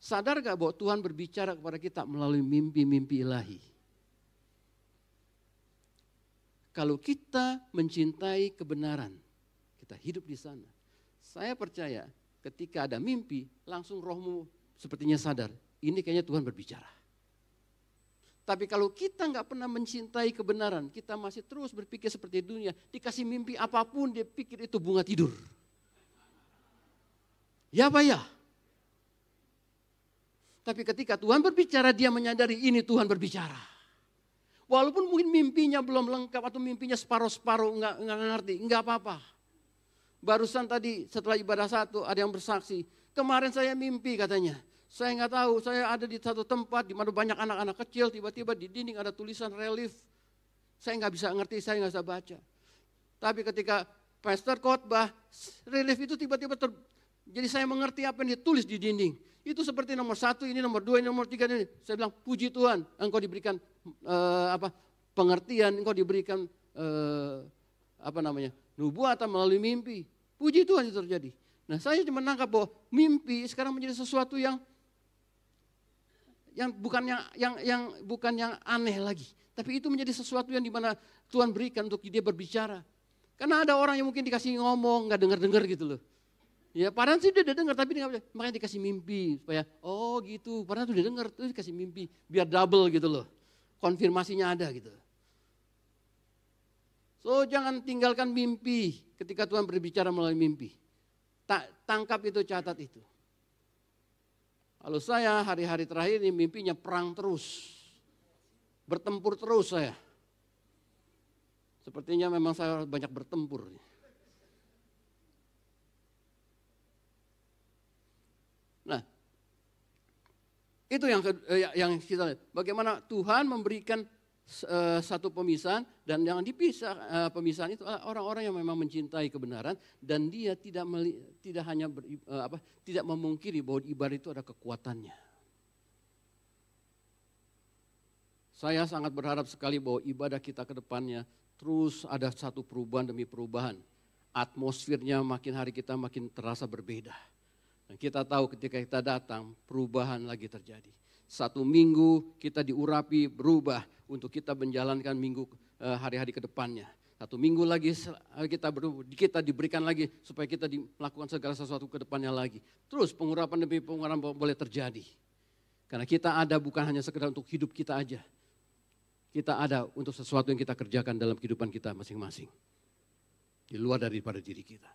Sadar gak bahwa Tuhan berbicara kepada kita melalui mimpi-mimpi ilahi? Kalau kita mencintai kebenaran, kita hidup di sana. Saya percaya ketika ada mimpi, langsung rohmu sepertinya sadar, ini kayaknya Tuhan berbicara. Tapi kalau kita gak pernah mencintai kebenaran, kita masih terus berpikir seperti dunia, dikasih mimpi apapun dia pikir itu bunga tidur. Ya Pak ya? Tapi ketika Tuhan berbicara, dia menyadari ini Tuhan berbicara. Walaupun mungkin mimpinya belum lengkap atau mimpinya separuh-separuh, enggak ngerti, enggak apa-apa. Barusan tadi setelah ibadah satu ada yang bersaksi, kemarin saya mimpi katanya. Saya enggak tahu, saya ada di satu tempat di mana banyak anak-anak kecil, tiba-tiba di dinding ada tulisan relief. Saya enggak bisa ngerti, saya enggak bisa baca. Tapi ketika pastor khotbah, relief itu tiba-tiba jadi saya mengerti apa yang ditulis di dinding. Itu seperti nomor 1, ini nomor 2, ini nomor 3. Ini. Saya bilang, puji Tuhan, engkau diberikan pengertian, engkau diberikan nubuatan melalui mimpi. Puji Tuhan itu terjadi. Nah, saya cuma menangkap bahwa mimpi sekarang menjadi sesuatu yang bukan yang aneh lagi, tapi itu menjadi sesuatu yang dimana Tuhan berikan untuk dia berbicara. Karena ada orang yang mungkin dikasih ngomong nggak dengar gitu loh. Ya padahal sih dia udah dengar tapi dia nggak, makanya dikasih mimpi supaya oh gitu. Padahal udah dengar tuh dikasih mimpi biar double gitu loh, konfirmasinya ada gitu. So jangan tinggalkan mimpi ketika Tuhan berbicara melalui mimpi. Tangkap itu, catat itu. Kalau saya hari-hari terakhir ini mimpinya perang terus. Bertempur terus saya. Sepertinya memang saya banyak bertempur. Nah, itu yang kita lihat. Bagaimana Tuhan memberikan satu pemisahan dan yang dipisah pemisahan itu orang-orang yang memang mencintai kebenaran dan dia tidak hanya tidak memungkiri bahwa ibadah itu ada kekuatannya. Saya sangat berharap sekali bahwa ibadah kita ke depannya terus ada satu perubahan demi perubahan. Atmosfernya makin hari kita makin terasa berbeda. Dan kita tahu ketika kita datang perubahan lagi terjadi. Satu minggu kita diurapi berubah untuk kita menjalankan minggu hari-hari ke depannya. Satu minggu lagi kita diberikan lagi supaya kita melakukan segala sesuatu ke depannya lagi. Terus pengurapan demi pengurapan boleh terjadi. Karena kita ada bukan hanya sekedar untuk hidup kita aja. Kita ada untuk sesuatu yang kita kerjakan dalam kehidupan kita masing-masing. Di luar daripada diri kita.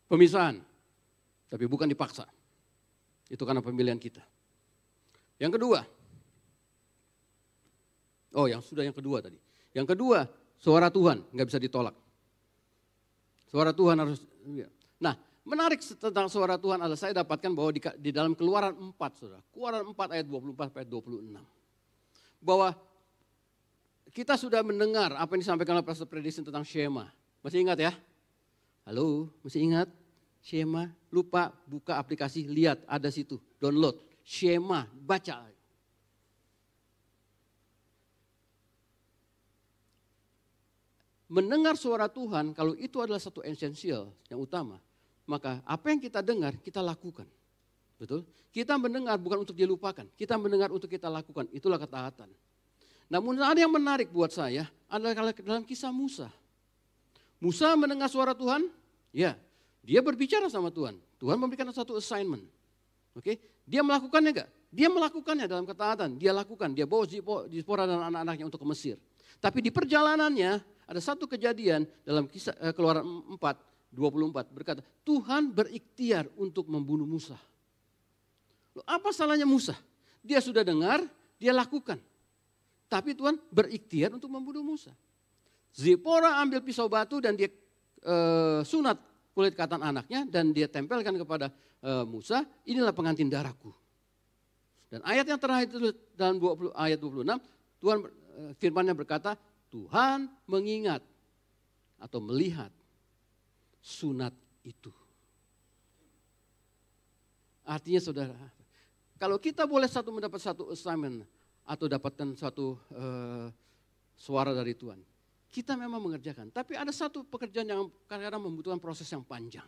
Pemisahan, tapi bukan dipaksa. Itu karena pemilihan kita. Yang kedua, yang kedua tadi. Yang kedua, suara Tuhan nggak bisa ditolak. Suara Tuhan harus. Nah, menarik tentang suara Tuhan adalah saya dapatkan bahwa di dalam Keluaran 4, saudara. Keluaran 4 ayat 24 ayat 26. Bahwa kita sudah mendengar apa yang disampaikan oleh Pastor Predison tentang Shema. Masih ingat ya? Halo, masih ingat? Shema, lupa buka aplikasi, lihat ada situ, download. Shema, baca. Mendengar suara Tuhan, kalau itu adalah satu esensial yang utama, maka apa yang kita dengar, kita lakukan. Betul? Kita mendengar bukan untuk dilupakan, kita mendengar untuk kita lakukan, itulah ketaatan. Namun ada yang menarik buat saya, adalah dalam kisah Musa. Musa mendengar suara Tuhan, ya. Dia berbicara sama Tuhan. Tuhan memberikan satu assignment. Oke, dia melakukannya enggak? Dia melakukannya dalam ketaatan. Dia lakukan. Dia bawa Zipora dan anak-anaknya untuk ke Mesir. Tapi di perjalanannya ada satu kejadian dalam kisah Keluaran 4:24 berkata, Tuhan berikhtiar untuk membunuh Musa. Loh, apa salahnya Musa? Dia sudah dengar, dia lakukan. Tapi Tuhan berikhtiar untuk membunuh Musa. Zipora ambil pisau batu dan dia sunat kulit katan anaknya dan dia tempelkan kepada Musa, inilah pengantin darahku. Dan ayat yang terakhir itu dalam ayat 26, Tuhan firman-Nya berkata, Tuhan mengingat atau melihat sunat itu. Artinya saudara, kalau kita boleh mendapat satu assignment atau dapatkan satu suara dari Tuhan, kita memang mengerjakan, tapi ada satu pekerjaan yang kadang-kadang membutuhkan proses yang panjang.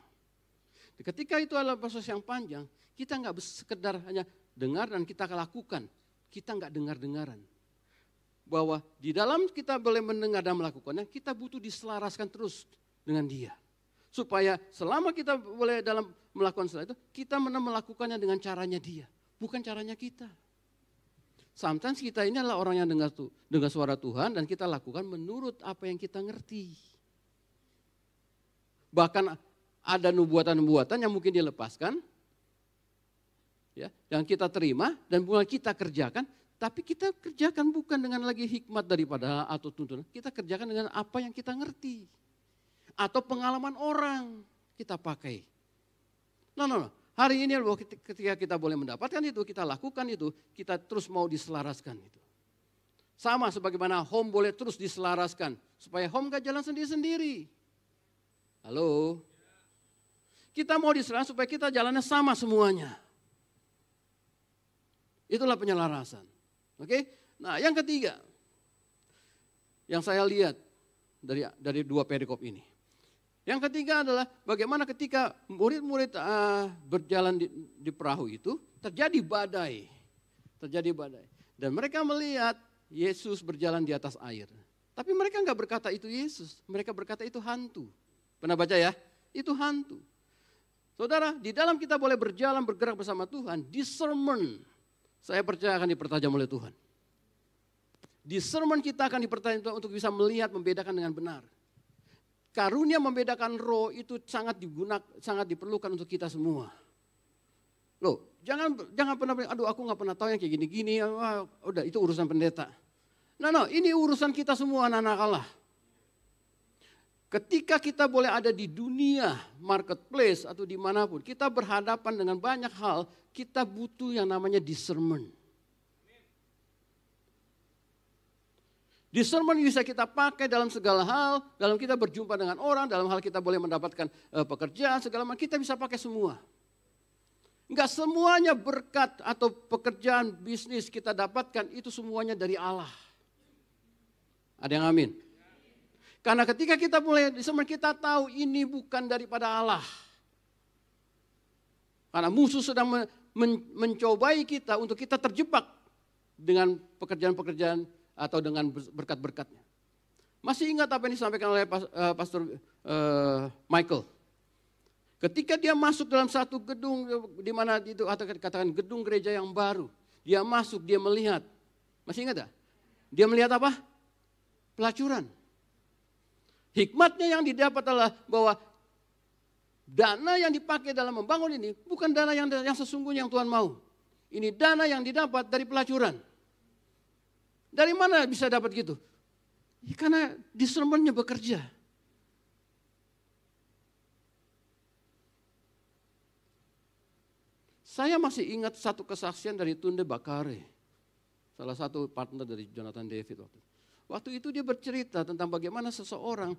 Ketika itu adalah proses yang panjang, kita nggak sekedar hanya dengar dan kita lakukan. Kita nggak dengar-dengaran. Bahwa di dalam kita boleh mendengar dan melakukannya, kita butuh diselaraskan terus dengan dia. Supaya selama kita boleh dalam melakukan sesuatu itu, kita melakukannya dengan caranya dia, bukan caranya kita. Sometimes kita ini adalah orang yang dengar suara Tuhan dan kita lakukan menurut apa yang kita ngerti. Bahkan ada nubuatan-nubuatan yang mungkin dilepaskan, ya, yang kita terima dan mulai kita kerjakan, tapi kita kerjakan bukan dengan lagi hikmat daripada atau tuntunan, kita kerjakan dengan apa yang kita ngerti. Atau pengalaman orang kita pakai. No. Hari ini ketika kita boleh mendapatkan itu, kita lakukan itu, kita terus mau diselaraskan itu. Sama sebagaimana home boleh terus diselaraskan, supaya home gak jalan sendiri-sendiri. Halo? Kita mau diselaraskan supaya kita jalannya sama semuanya. Itulah penyelarasan. Oke? Nah yang ketiga, yang saya lihat dari dua perikop ini. Yang ketiga adalah bagaimana ketika murid-murid berjalan di perahu itu, terjadi badai. Terjadi badai. Dan mereka melihat Yesus berjalan di atas air. Tapi mereka nggak berkata itu Yesus, mereka berkata itu hantu. Pernah baca ya? Itu hantu. Saudara, di dalam kita boleh berjalan, bergerak bersama Tuhan, discernment, saya percaya akan dipertajam oleh Tuhan. Discernment kita akan dipertajam untuk bisa melihat, membedakan dengan benar. Karunia membedakan roh itu sangat diperlukan untuk kita semua. Loh, jangan pernah, aduh aku nggak pernah tahu yang kayak gini-gini, udah itu urusan pendeta. No, ini urusan kita semua anak-anak Allah. Ketika kita boleh ada di dunia marketplace atau dimanapun, kita berhadapan dengan banyak hal, kita butuh yang namanya discernment. Discernment bisa kita pakai dalam segala hal, dalam kita berjumpa dengan orang, dalam hal kita boleh mendapatkan pekerjaan, segala macam, kita bisa pakai semua. Enggak semuanya berkat atau pekerjaan bisnis kita dapatkan, itu semuanya dari Allah. Ada yang amin? Karena ketika kita mulai discernment, kita tahu ini bukan daripada Allah. Karena musuh sedang mencobai kita untuk kita terjebak dengan pekerjaan-pekerjaan atau dengan berkat-berkatnya. Masih ingat apa yang disampaikan oleh Pastor Michael? Ketika dia masuk dalam satu gedung di mana itu atau katakan gedung gereja yang baru, dia masuk, dia melihat. Masih ingat tak? Dia melihat apa? Pelacuran. Hikmatnya yang didapat adalah bahwa dana yang dipakai dalam membangun ini bukan dana yang sesungguhnya yang Tuhan mau. Ini dana yang didapat dari pelacuran. Dari mana bisa dapat gitu? Ya, karena discernment-nya bekerja. Saya masih ingat satu kesaksian dari Tunde Bakare, salah satu partner dari Jonathan David waktu itu. Waktu itu dia bercerita tentang bagaimana seseorang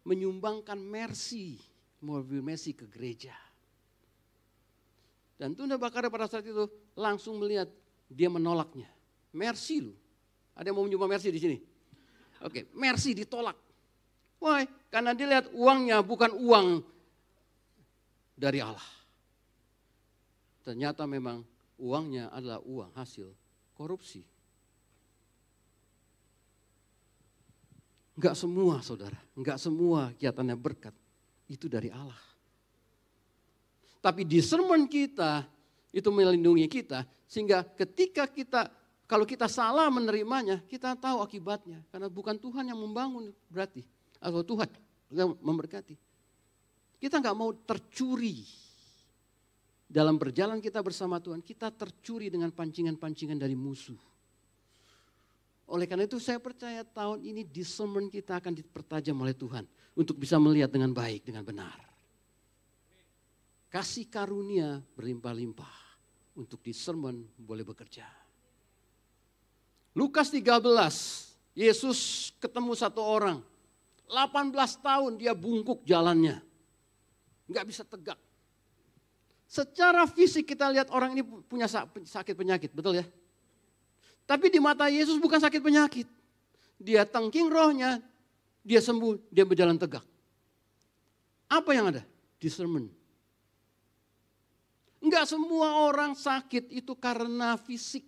menyumbangkan mercy, mobil mercy ke gereja. Dan Tunda Bakar pada saat itu langsung melihat, dia menolaknya. Mercy lu, ada yang mau menyumbang mercy di sini? Oke, mercy ditolak. Why? Karena dia lihat uangnya bukan uang dari Allah. Ternyata memang uangnya adalah uang hasil korupsi. Enggak semua saudara, enggak semua kegiatannya berkat, itu dari Allah. Tapi discernment kita itu melindungi kita, sehingga ketika kalau kita salah menerimanya, kita tahu akibatnya. Karena bukan Tuhan yang membangun berarti, atau Tuhan yang memberkati. Kita enggak mau tercuri dalam perjalanan kita bersama Tuhan, kita tercuri dengan pancingan-pancingan dari musuh. Oleh karena itu saya percaya tahun ini discernment kita akan dipertajam oleh Tuhan untuk bisa melihat dengan baik, dengan benar. Kasih karunia berlimpah-limpah untuk discernment boleh bekerja. Lukas 13, Yesus ketemu satu orang, 18 tahun dia bungkuk jalannya, nggak bisa tegak. Secara fisik kita lihat orang ini punya sakit penyakit, betul ya? Tapi di mata Yesus bukan sakit penyakit. Dia tengking rohnya, dia sembuh, dia berjalan tegak. Apa yang ada? Discernment. Enggak semua orang sakit itu karena fisik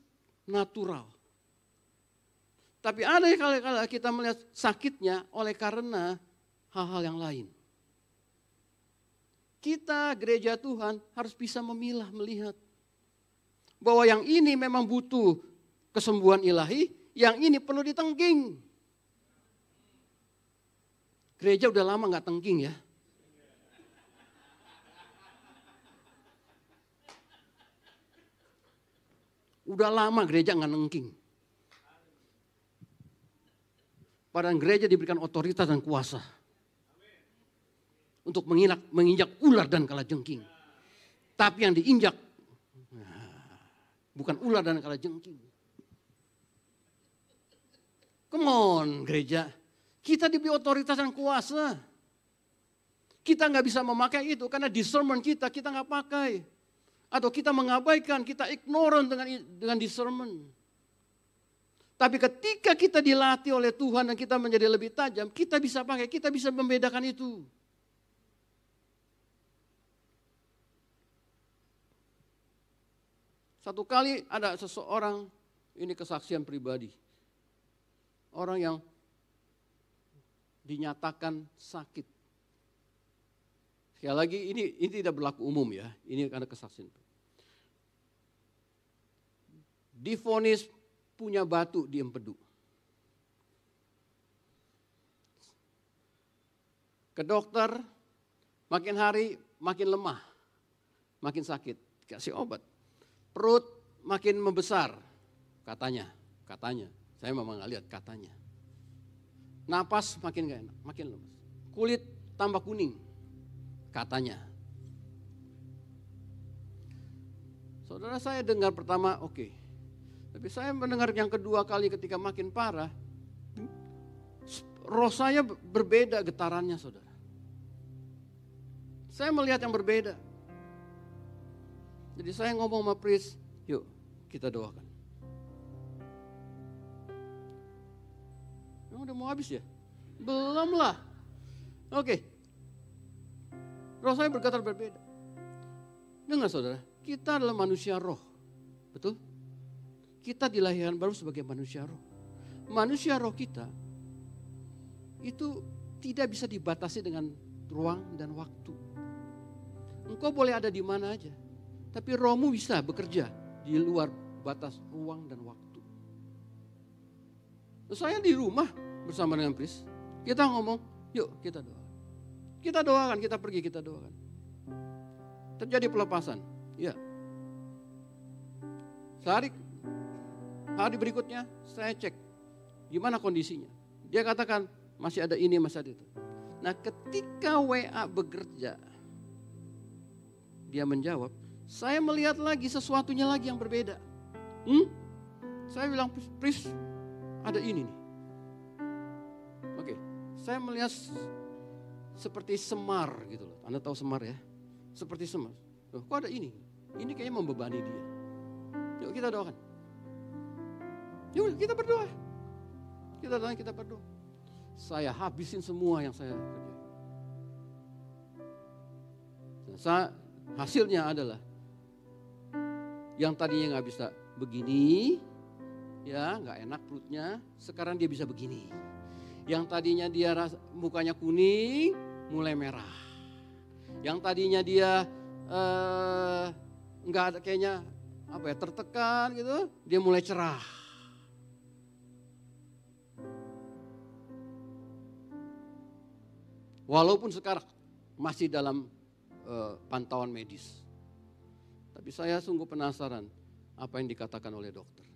natural. Tapi ada kalau kita melihat sakitnya oleh karena hal-hal yang lain. Kita gereja Tuhan harus bisa memilah, melihat. Bahwa yang ini memang butuh kesembuhan ilahi, yang ini perlu ditengking. Gereja udah lama gak tengking ya. Udah lama gereja gak nengking. Padahal gereja diberikan otoritas dan kuasa. Untuk menginjak ular dan kalajengking. Tapi yang diinjak, bukan ular dan kalajengking. Come on gereja, kita diberi otoritas dan kuasa. Kita nggak bisa memakai itu karena discernment kita nggak pakai. Atau kita mengabaikan, kita ignorant dengan discernment. Tapi ketika kita dilatih oleh Tuhan dan kita menjadi lebih tajam, kita bisa pakai, kita bisa membedakan itu. Satu kali ada seseorang, ini kesaksian pribadi. Orang yang dinyatakan sakit. Sekali lagi ini tidak berlaku umum ya, ini karena kesaksian. Divonis punya batu di empedu. Ke dokter, makin hari makin lemah, makin sakit, kasih obat. Perut makin membesar, katanya. Saya memang nggak lihat katanya. Napas makin gak enak, makin lemas. Kulit tambah kuning, katanya. Saudara, saya dengar pertama oke. Tapi saya mendengar yang kedua kali ketika makin parah, roh saya berbeda getarannya, saudara. Saya melihat yang berbeda. Jadi saya ngomong sama priest, yuk kita doakan. Memang udah mau habis ya? Belum lah. Oke. Roh saya bergetar berbeda. Dengar saudara, kita adalah manusia roh. Betul? Kita dilahirkan baru sebagai manusia roh. Manusia roh kita itu tidak bisa dibatasi dengan ruang dan waktu. Engkau boleh ada di mana aja, tapi rohmu bisa bekerja di luar batas ruang dan waktu. Saya di rumah bersama dengan priest, kita ngomong, yuk kita doa. Kita doakan, kita pergi, kita doakan. Terjadi pelepasan, ya. Hari berikutnya saya cek, gimana kondisinya. Dia katakan, masih ada ini, masih ada itu. Nah ketika WA bekerja, dia menjawab, saya melihat lagi sesuatunya lagi yang berbeda. Saya bilang, priest, ada ini nih. Oke, saya melihat seperti semar gitu loh. Anda tahu semar ya? Seperti semar. Loh, kok ada ini? Ini kayaknya membebani dia. Yuk kita doakan. Yuk kita berdoa. Kita doakan, kita berdoa. Saya habisin semua yang saya kerjain. Hasilnya adalah yang tadinya nggak bisa begini, ya nggak enak perutnya, sekarang dia bisa begini. Yang tadinya dia mukanya kuning, mulai merah. Yang tadinya dia nggak ada kayaknya tertekan gitu, dia mulai cerah. Walaupun sekarang masih dalam pantauan medis. Tapi saya sungguh penasaran apa yang dikatakan oleh dokter.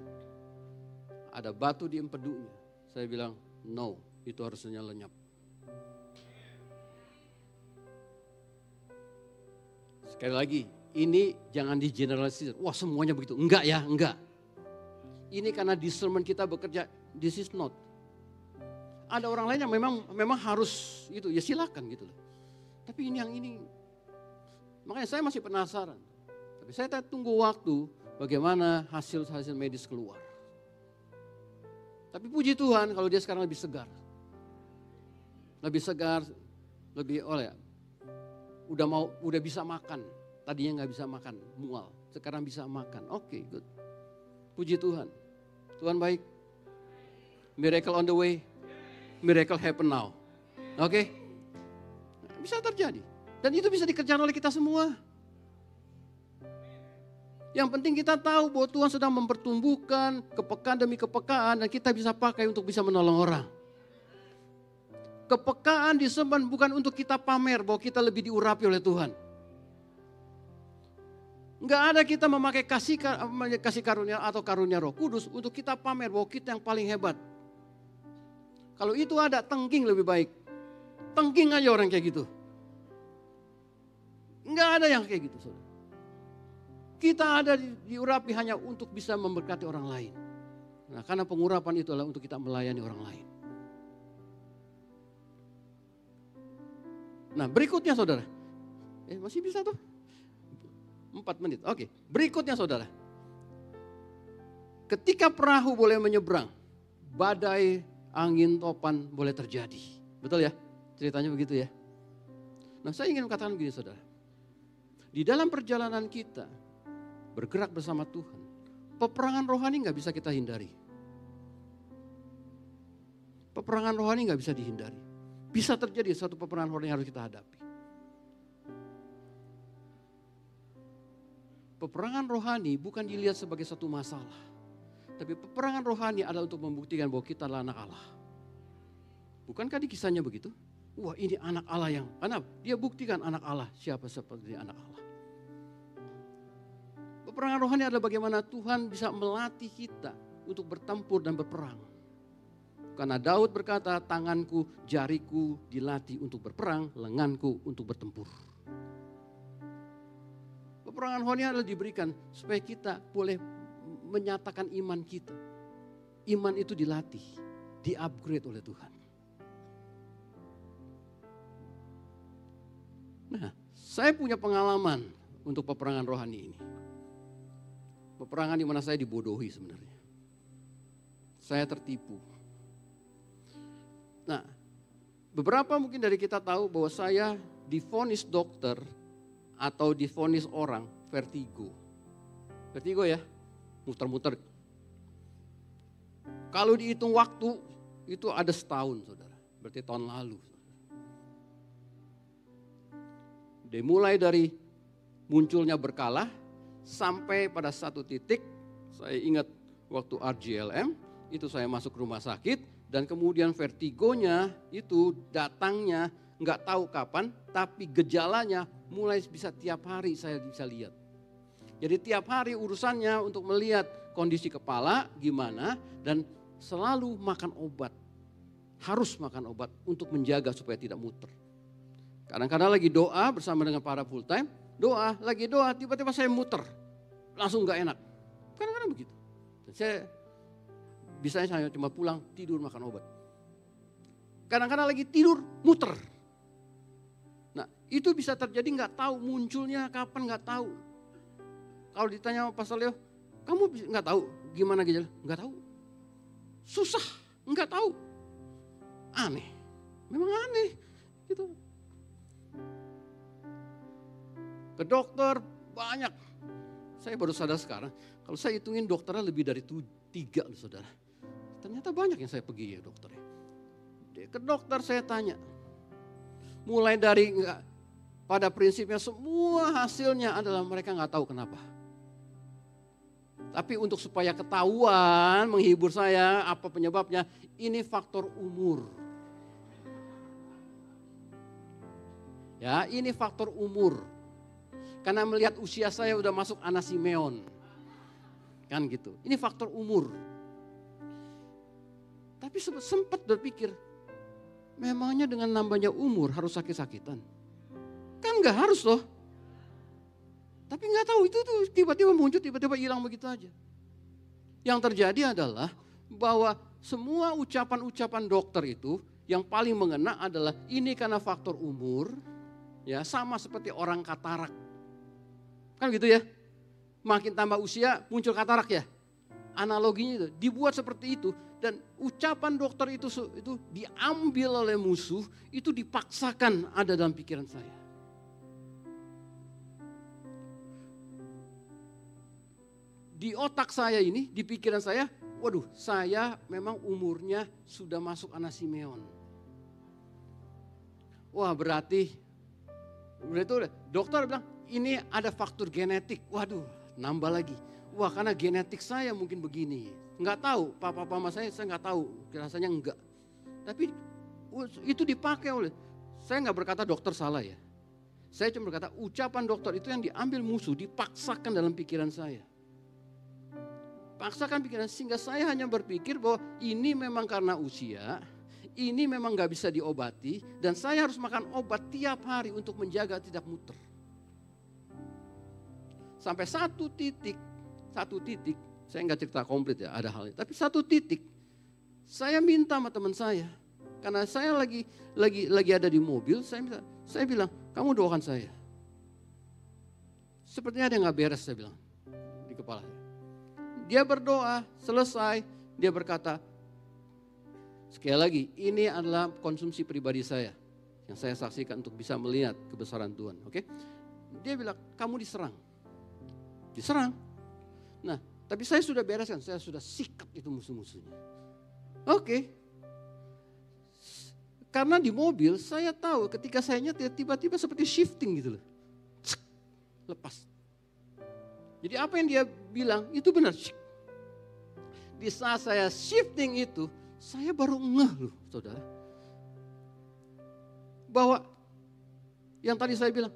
Ada batu di empedunya. Saya bilang, no, itu harusnya lenyap. Sekali lagi, ini jangan digeneralisir. Wah semuanya begitu. Enggak ya, enggak. Ini karena discernment kita bekerja, this is not. Ada orang lain yang memang harus itu, ya silakan gitu loh. Tapi ini yang ini. Makanya saya masih penasaran. Tapi saya tunggu waktu bagaimana hasil medis keluar. Tapi puji Tuhan kalau dia sekarang lebih segar. Lebih segar, lebih udah bisa makan. Tadinya nggak bisa makan, mual. Sekarang bisa makan. Oke, good. Puji Tuhan. Tuhan baik. Miracle on the way. Miracle happen now. Oke? Bisa terjadi. Dan itu bisa dikerjakan oleh kita semua. Yang penting kita tahu bahwa Tuhan sedang mempertumbuhkan kepekaan demi kepekaan dan kita bisa pakai untuk bisa menolong orang. Kepekaan disemban bukan untuk kita pamer bahwa kita lebih diurapi oleh Tuhan. Enggak ada kita memakai kasih karunia atau karunia Roh Kudus untuk kita pamer bahwa kita yang paling hebat. Kalau itu ada, tengking lebih baik. Tengking aja orang kayak gitu. Enggak ada yang kayak gitu, saudara. Kita ada diurapi hanya untuk bisa memberkati orang lain. Nah, karena pengurapan itu adalah untuk kita melayani orang lain. Nah, berikutnya saudara. Masih bisa tuh? 4 menit, oke. Berikutnya saudara. Ketika perahu boleh menyeberang, badai, angin, topan boleh terjadi. Betul ya? Ceritanya begitu ya. Nah, saya ingin mengatakan begini saudara. Di dalam perjalanan kita, bergerak bersama Tuhan, peperangan rohani nggak bisa kita hindari. Peperangan rohani nggak bisa dihindari. Bisa terjadi suatu peperangan rohani yang harus kita hadapi. Peperangan rohani bukan dilihat sebagai satu masalah. Tapi peperangan rohani adalah untuk membuktikan bahwa kita adalah anak Allah. Bukankah di kisahnya begitu? Wah, ini anak Allah yang, karena dia buktikan anak Allah, siapa seperti anak Allah. Peperangan rohani adalah bagaimana Tuhan bisa melatih kita untuk bertempur dan berperang. Karena Daud berkata, tanganku, jariku dilatih untuk berperang, lenganku untuk bertempur. Peperangan rohani adalah diberikan supaya kita boleh menyatakan iman kita. Iman itu dilatih, di-upgrade oleh Tuhan. Nah, saya punya pengalaman untuk peperangan rohani ini. Peperangan di mana saya dibodohi sebenarnya. Saya tertipu. Nah, beberapa mungkin dari kita tahu bahwa saya divonis dokter atau divonis orang vertigo. Vertigo ya, muter-muter. Kalau dihitung waktu itu ada setahun, saudara. Berarti tahun lalu. Dimulai dari munculnya berkala sampai pada satu titik, saya ingat waktu RJLM, itu saya masuk rumah sakit dan kemudian vertigonya itu datangnya nggak tahu kapan, tapi gejalanya mulai bisa tiap hari saya bisa lihat. Jadi tiap hari urusannya untuk melihat kondisi kepala gimana dan selalu makan obat. Harus makan obat untuk menjaga supaya tidak muter. Kadang-kadang lagi doa bersama dengan para full time, lagi doa tiba-tiba saya muter. Langsung gak enak. Kadang-kadang begitu. Dan saya cuma pulang tidur makan obat. Kadang-kadang lagi tidur muter. Nah itu bisa terjadi nggak tahu munculnya kapan nggak tahu. Kalau ditanya sama Pastor Leo, kamu nggak tahu gimana gejala? Nggak tahu. Susah, nggak tahu. Aneh, memang aneh gitu. Ke dokter banyak. Saya baru sadar sekarang, kalau saya hitungin dokternya lebih dari 3 loh saudara. Ternyata banyak yang saya pergi ya dokter. Ke dokter saya tanya, mulai dari pada prinsipnya semua hasilnya adalah mereka nggak tahu kenapa. Tapi untuk supaya ketahuan, menghibur saya apa penyebabnya, ini faktor umur. Ya, ini faktor umur. Karena melihat usia saya udah masuk Anasimeon. Kan gitu. Ini faktor umur. Tapi sempat berpikir, memangnya dengan nambahnya umur harus sakit-sakitan? Kan gak harus loh. Tapi gak tahu itu tuh tiba-tiba muncul, tiba-tiba hilang begitu aja. Yang terjadi adalah bahwa semua ucapan-ucapan dokter itu yang paling mengena adalah ini karena faktor umur. Ya, sama seperti orang katarak. Kan gitu ya. Makin tambah usia muncul katarak ya. Analoginya itu dibuat seperti itu dan ucapan dokter itu diambil oleh musuh, itu dipaksakan ada dalam pikiran saya. Di otak saya ini, di pikiran saya, waduh, saya memang umurnya sudah masuk Anasimeon. Wah, berarti dokter bilang ini ada faktor genetik. Waduh, nambah lagi. Wah, karena genetik saya mungkin begini. Enggak tahu, papa mama saya enggak tahu, rasanya enggak. Tapi itu dipakai oleh, saya enggak berkata dokter salah ya. Saya cuma berkata ucapan dokter itu yang diambil musuh, dipaksakan dalam pikiran saya. Paksakan pikiran sehingga saya hanya berpikir bahwa ini memang karena usia, ini memang gak bisa diobati dan saya harus makan obat tiap hari untuk menjaga tidak muter. Sampai satu titik, saya gak cerita komplit ya ada hal ini, tapi satu titik saya minta sama teman saya, karena saya lagi ada di mobil, saya bilang, kamu doakan saya. Sepertinya ada yang gak beres saya bilang di kepala saya. Dia berdoa, selesai, dia berkata, sekali lagi, ini adalah konsumsi pribadi saya. Yang saya saksikan untuk bisa melihat kebesaran Tuhan. Oke? Dia bilang, kamu diserang. diserang. Nah, tapi saya sudah bereskan, saya sudah sikat itu musuh-musuhnya. Oke. Karena di mobil saya tahu ketika saya nyetir tiba-tiba seperti shifting gitu loh. Cek, lepas. Jadi apa yang dia bilang itu benar. Di saat saya shifting itu, saya baru ngeh loh saudara. Bahwa yang tadi saya bilang,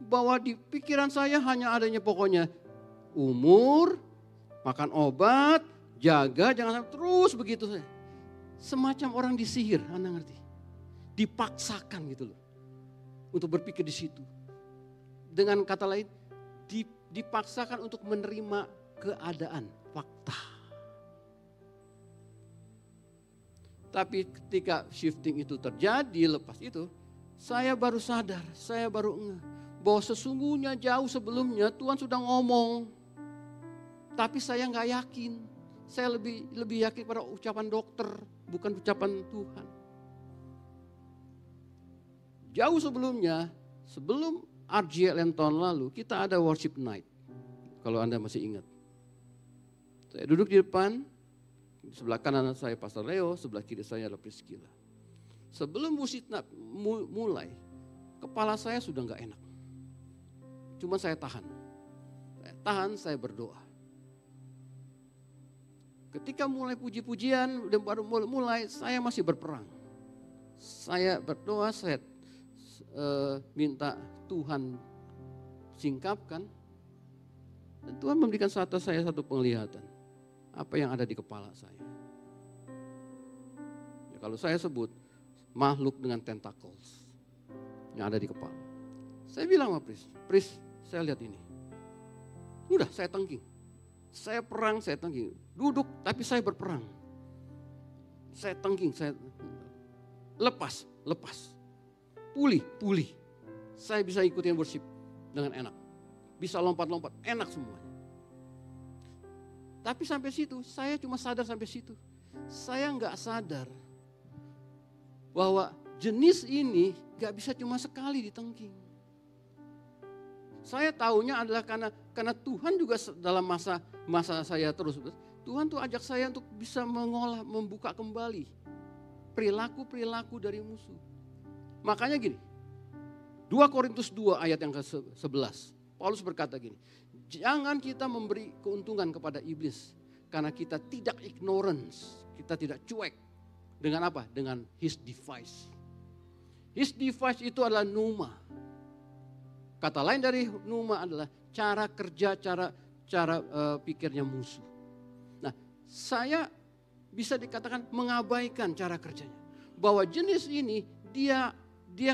bahwa di pikiran saya hanya adanya pokoknya umur, makan obat, jaga, jangan sampai terus begitu saja. Semacam orang disihir, Anda ngerti? Dipaksakan gitu loh. Untuk berpikir di situ. Dengan kata lain, dipaksakan untuk menerima keadaan, fakta. Tapi ketika shifting itu terjadi, lepas itu, saya baru sadar, saya baru ngeh. Bahwa sesungguhnya jauh sebelumnya Tuhan sudah ngomong. Tapi saya nggak yakin. Saya lebih yakin pada ucapan dokter, bukan ucapan Tuhan. Jauh sebelumnya, sebelum RGLN tahun lalu, kita ada worship night. Kalau Anda masih ingat. Saya duduk di depan, di sebelah kanan saya Pastor Leo, sebelah kiri saya adalah Priscilla. Sebelum worship night mulai, kepala saya sudah nggak enak. Cuma saya tahan. Saya berdoa. Ketika mulai puji-pujian dan baru mulai, saya masih berperang. Saya berdoa, saya minta Tuhan singkapkan. Dan Tuhan memberikan saya satu penglihatan. Apa yang ada di kepala saya. Ya, kalau saya sebut makhluk dengan tentacles yang ada di kepala. Saya bilang sama Pris, saya lihat ini. Udah saya tengking. Saya perang, saya tengking. Duduk tapi saya berperang. Saya tengking, saya lepas. Pulih. Saya bisa ikutin worship dengan enak. Bisa lompat-lompat, enak semuanya. Tapi sampai situ, saya cuma sadar sampai situ. Saya nggak sadar bahwa jenis ini nggak bisa cuma sekali ditengking. Saya tahunya adalah karena Tuhan juga dalam masa saya terus. Tuhan tuh ajak saya untuk bisa mengolah, membuka kembali perilaku dari musuh. Makanya gini, 2 Korintus 2 ayat yang ke-11. Paulus berkata gini, jangan kita memberi keuntungan kepada iblis. Karena kita tidak ignorance, kita tidak cuek. Dengan apa? Dengan his device. His device itu adalah pneuma. Kata lain dari pneuma adalah cara kerja, cara pikirnya musuh. Nah, saya bisa dikatakan mengabaikan cara kerjanya. Bahwa jenis ini dia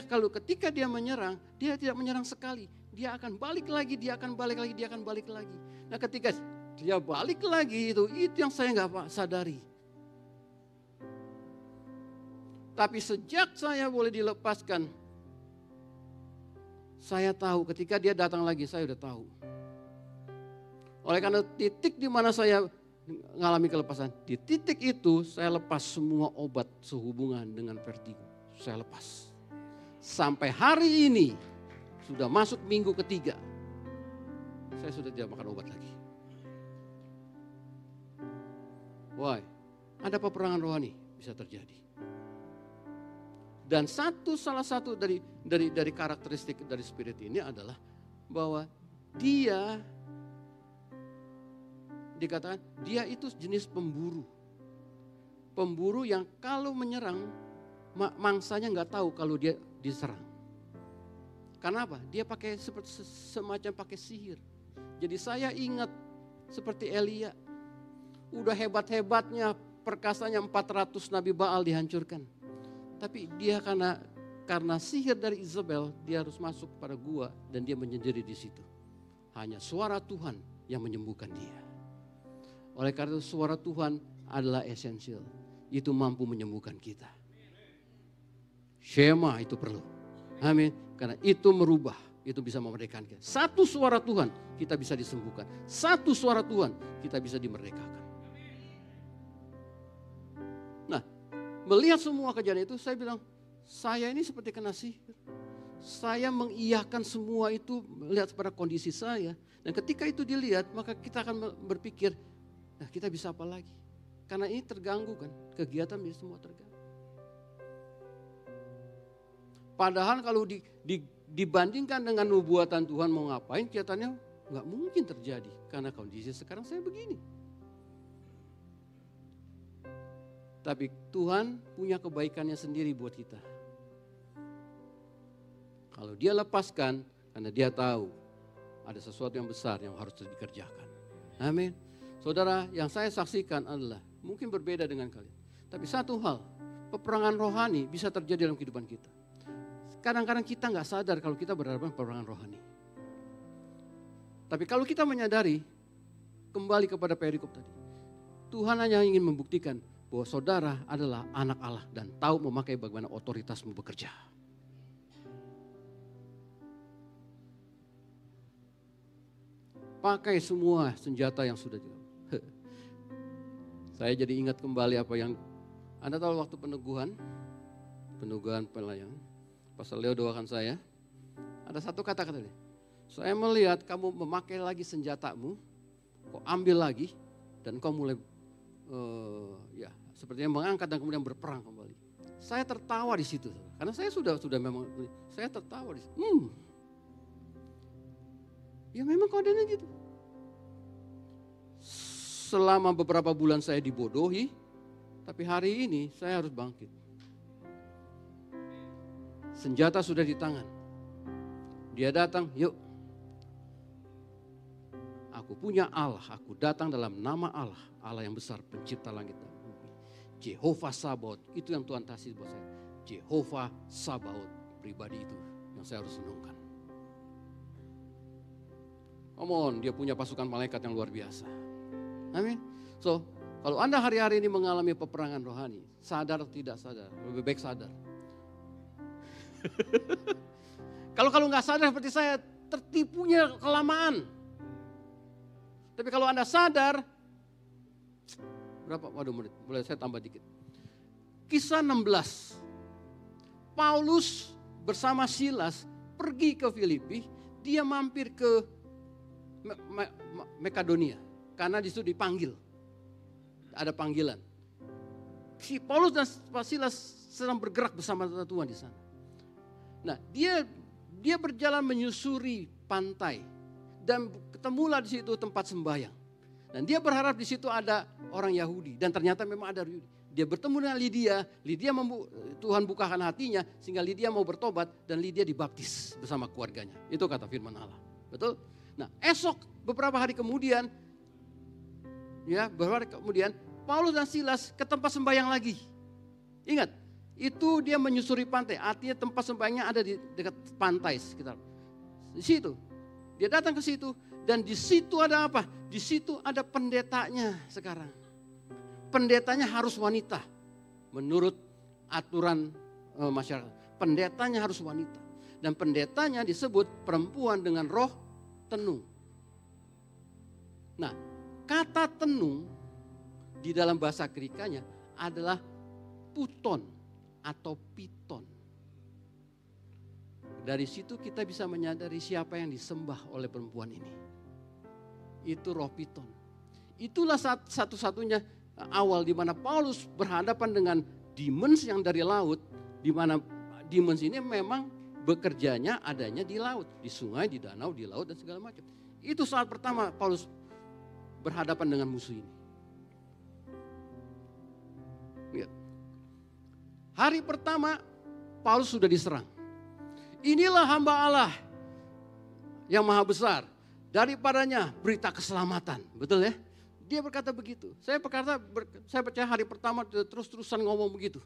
kalau ketika dia menyerang, dia tidak menyerang sekali. Dia akan balik lagi, dia akan balik lagi. Nah, ketika dia balik lagi itu yang saya nggak sadari. Tapi sejak saya boleh dilepaskan, saya tahu ketika dia datang lagi, saya udah tahu. Oleh karena titik di mana saya mengalami kelepasan, di titik itu saya lepas semua obat sehubungan dengan vertigo. Saya lepas. Sampai hari ini, sudah masuk minggu ketiga, saya sudah tidak makan obat lagi. Why? Ada peperangan rohani bisa terjadi. Dan salah satu dari karakteristik dari spirit ini adalah bahwa dikatakan dia itu jenis pemburu. Pemburu yang kalau menyerang mangsanya nggak tahu kalau dia diserang. Karena apa? Dia pakai semacam pakai sihir. Jadi saya ingat seperti Elia. Udah hebat-hebatnya perkasanya 400 Nabi Baal dihancurkan. Tapi dia karena sihir dari Isabel, dia harus masuk pada gua dan dia menyendiri di situ. Hanya suara Tuhan yang menyembuhkan dia. Oleh karena itu suara Tuhan adalah esensial. Itu mampu menyembuhkan kita. Shema itu perlu. Amin. Karena itu merubah, itu bisa memerdekakan kita. Satu suara Tuhan kita bisa disembuhkan. Satu suara Tuhan kita bisa dimerdekakan. Nah, melihat semua kejadian itu saya bilang, saya ini seperti kena sihir. Saya mengiyakan semua itu melihat pada kondisi saya. Dan ketika itu dilihat, maka kita akan berpikir, nah kita bisa apa lagi? Karena ini terganggu kan, kegiatan ini semua terganggu. Padahal kalau dibandingkan dengan nubuatan Tuhan mau ngapain, kelihatannya nggak mungkin terjadi. Karena kondisi sekarang saya begini. Tapi Tuhan punya kebaikannya sendiri buat kita. Kalau dia lepaskan, karena dia tahu ada sesuatu yang besar yang harus dikerjakan. Amin. Saudara, yang saya saksikan adalah mungkin berbeda dengan kalian. Tapi satu hal, peperangan rohani bisa terjadi dalam kehidupan kita. Kadang-kadang kita nggak sadar kalau kita berhadapan peperangan rohani. Tapi kalau kita menyadari, kembali kepada perikop tadi. Tuhan hanya ingin membuktikan bahwa saudara adalah anak Allah dan tahu memakai bagaimana otoritasmu bekerja. Pakai semua senjata yang sudah dilakukan. Saya jadi ingat kembali apa yang Anda tahu waktu peneguhan pelayanan. Pastor Leo doakan saya. Ada satu kata-kata dia. Saya melihat kamu memakai lagi senjatamu, kau ambil lagi dan kau mulai sepertinya mengangkat dan kemudian berperang kembali. Saya tertawa di situ karena saya sudah memang saya tertawa di situ. Ya memang kodenya gitu. Selama beberapa bulan saya dibodohi, tapi hari ini saya harus bangkit. Senjata sudah di tangan. Dia datang, yuk. Aku punya Allah, aku datang dalam nama Allah. Allah yang besar, pencipta langit dan bumi. Jehovah Sabaoth, itu yang Tuhan kasih buat saya. Jehovah Sabaoth, pribadi itu yang saya harus renungkan. Come on, dia punya pasukan malaikat yang luar biasa. Amin. So, kalau Anda hari-hari ini mengalami peperangan rohani, sadar atau tidak sadar, lebih baik sadar. Kalau nggak sadar seperti saya, tertipunya kelamaan. Tapi kalau Anda sadar, berapa? Waduh, boleh saya tambah dikit. Kisah 16, Paulus bersama Silas pergi ke Filipi, dia mampir ke Makedonia karena di situ dipanggil, ada panggilan. Si Paulus dan Silas sedang bergerak bersama Tuhan di sana. Nah, dia berjalan menyusuri pantai dan ketemulah di situ tempat sembahyang. Dan dia berharap di situ ada orang Yahudi dan ternyata memang ada Yahudi. Dia bertemu dengan Lydia, Tuhan bukakan hatinya sehingga Lydia mau bertobat dan Lydia dibaptis bersama keluarganya. Itu kata firman Allah. Betul? Nah, esok beberapa hari kemudian, Paulus dan Silas ke tempat sembahyang lagi. Ingat, itu dia menyusuri pantai, artinya tempat sembahyangnya ada di dekat pantai sekitar. Di situ, dia datang ke situ dan di situ ada apa? Di situ ada pendetanya sekarang. Pendetanya harus wanita, menurut aturan masyarakat. Pendetanya harus wanita dan pendetanya disebut perempuan dengan roh tenung. Nah, kata tenung di dalam bahasa Grekanya adalah puton atau piton. Dari situ kita bisa menyadari siapa yang disembah oleh perempuan ini. Itu roh piton. Itulah satu-satunya awal di mana Paulus berhadapan dengan demons yang dari laut, di mana demons ini memang bekerjanya adanya di laut, di sungai, di danau, di laut dan segala macam. Itu saat pertama Paulus berhadapan dengan musuh ini. Lihat. Hari pertama Paulus sudah diserang. Inilah hamba Allah yang maha besar. Daripadanya berita keselamatan. Betul ya? Dia berkata begitu. Saya percaya hari pertama terus-terusan ngomong begitu.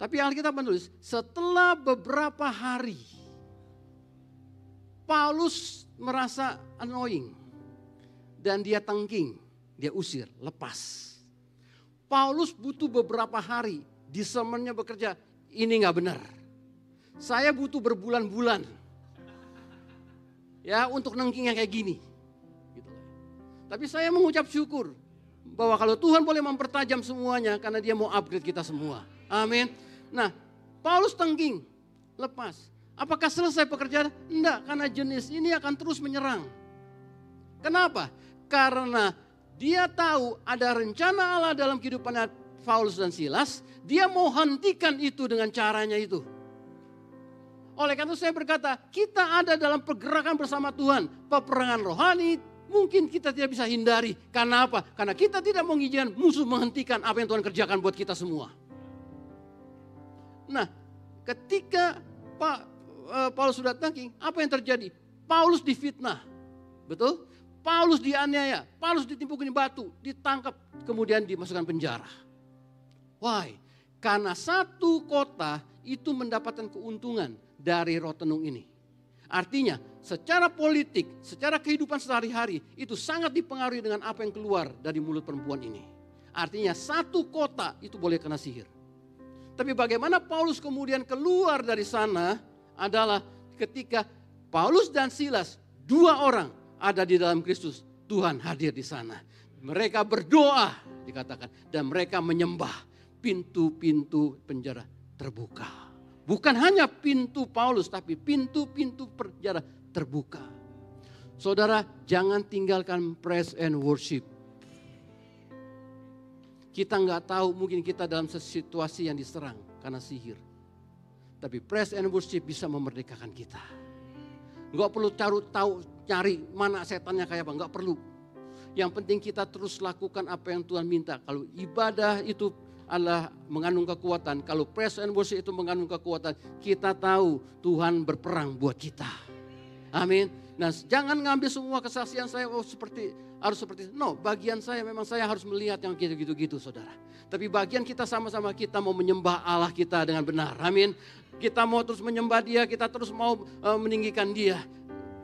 Tapi Alkitab menulis, setelah beberapa hari, Paulus merasa annoying. Dan dia tengking, dia usir, lepas. Paulus butuh beberapa hari, discernmentnya bekerja, ini gak benar. Saya butuh berbulan-bulan. Ya, untuk nengking yang kayak gini. Gitu. Tapi saya mengucap syukur, bahwa kalau Tuhan boleh mempertajam semuanya, karena dia mau upgrade kita semua. Amin. Nah, Paulus tengking, lepas. Apakah selesai pekerjaan? Enggak, karena jenis ini akan terus menyerang. Kenapa? Karena dia tahu ada rencana Allah dalam kehidupan Paulus dan Silas. Dia mau hentikan itu dengan caranya itu. Oleh karena itu saya berkata, kita ada dalam pergerakan bersama Tuhan. Peperangan rohani mungkin kita tidak bisa hindari. Karena apa? Karena kita tidak mau mengizinkan musuh menghentikan apa yang Tuhan kerjakan buat kita semua. Nah, ketika Paulus sudah tangking, apa yang terjadi? Paulus difitnah. Betul? Paulus dianiaya, Paulus ditimpukin batu, ditangkap, kemudian dimasukkan penjara. Why? Karena satu kota itu mendapatkan keuntungan dari roh tenung ini. Artinya secara politik, secara kehidupan sehari-hari itu sangat dipengaruhi dengan apa yang keluar dari mulut perempuan ini. Artinya satu kota itu boleh kena sihir. Tapi bagaimana Paulus kemudian keluar dari sana adalah ketika Paulus dan Silas, dua orang ada di dalam Kristus, Tuhan hadir di sana. Mereka berdoa dikatakan dan mereka menyembah. Pintu-pintu penjara terbuka. Bukan hanya pintu Paulus, tapi pintu-pintu penjara terbuka. Saudara, jangan tinggalkan praise and worship. Kita nggak tahu, mungkin kita dalam situasi yang diserang karena sihir. Tapi praise and worship bisa memerdekakan kita. Nggak perlu cari mana setannya kayak apa, nggak perlu. Yang penting kita terus lakukan apa yang Tuhan minta. Kalau ibadah itu adalah mengandung kekuatan. Kalau praise and worship itu mengandung kekuatan, kita tahu Tuhan berperang buat kita. Amin. Nah, jangan ngambil semua kesaksian saya harus seperti no, bagian saya memang saya harus melihat yang gitu-gitu saudara. Tapi bagian kita sama-sama kita mau menyembah Allah kita dengan benar. Amin. Kita mau terus menyembah Dia, kita terus mau meninggikan Dia.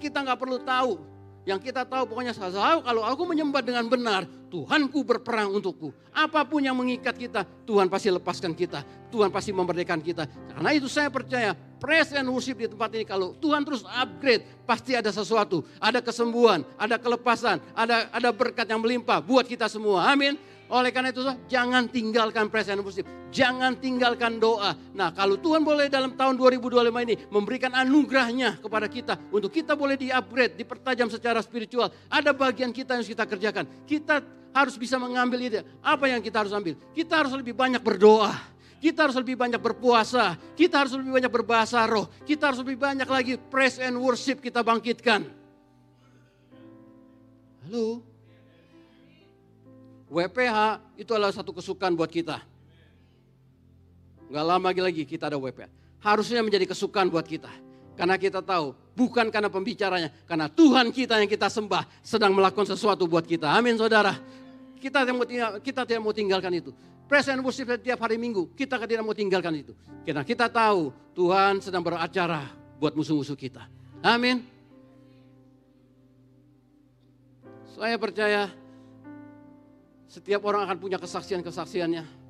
Kita nggak perlu tahu. Yang kita tahu pokoknya kalau aku menyembah dengan benar, Tuhanku berperang untukku. Apapun yang mengikat kita, Tuhan pasti lepaskan kita. Tuhan pasti memerdekakan kita. Karena itu saya percaya praise and worship di tempat ini. Kalau Tuhan terus upgrade, pasti ada sesuatu. Ada kesembuhan, ada kelepasan, ada berkat yang melimpah buat kita semua. Amin. Oleh karena itu jangan tinggalkan praise and worship. Jangan tinggalkan doa. Nah, kalau Tuhan boleh dalam tahun 2025 ini memberikan anugerahnya kepada kita. Untuk kita boleh di-upgrade, dipertajam secara spiritual. Ada bagian kita yang harus kita kerjakan. Kita harus bisa mengambil itu. Apa yang kita harus ambil? Kita harus lebih banyak berdoa. Kita harus lebih banyak berpuasa. Kita harus lebih banyak berbahasa roh. Kita harus lebih banyak lagi praise and worship kita bangkitkan. Halo? WPH itu adalah satu kesukaan buat kita. Gak lama lagi kita ada WPH. Harusnya menjadi kesukaan buat kita. Karena kita tahu, bukan karena pembicaranya. Karena Tuhan kita yang kita sembah sedang melakukan sesuatu buat kita. Amin saudara. Kita tidak mau tinggalkan itu. Praise and worship setiap hari Minggu. Kita tidak mau tinggalkan itu. Karena kita tahu Tuhan sedang beracara buat musuh-musuh kita. Amin. Saya percaya setiap orang akan punya kesaksian-kesaksiannya.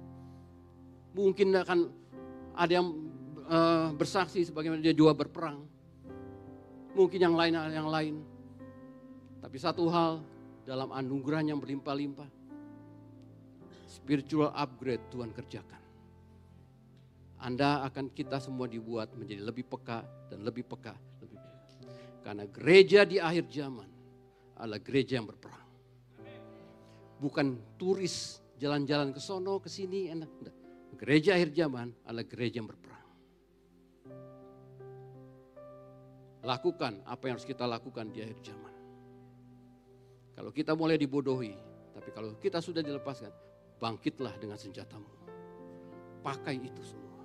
Mungkin akan ada yang bersaksi sebagaimana dia juga berperang. Mungkin yang lain. Tapi satu hal, dalam anugerahnya yang berlimpah-limpah, spiritual upgrade Tuhan kerjakan. Kita semua dibuat menjadi lebih peka dan lebih peka. Karena gereja di akhir zaman adalah gereja yang berperang. Bukan turis jalan-jalan ke sono, ke sini, enak. Gereja akhir zaman adalah gereja yang berperang. Lakukan apa yang harus kita lakukan di akhir zaman. Kalau kita mulai dibodohi, tapi kalau kita sudah dilepaskan, bangkitlah dengan senjatamu. Pakai itu semua.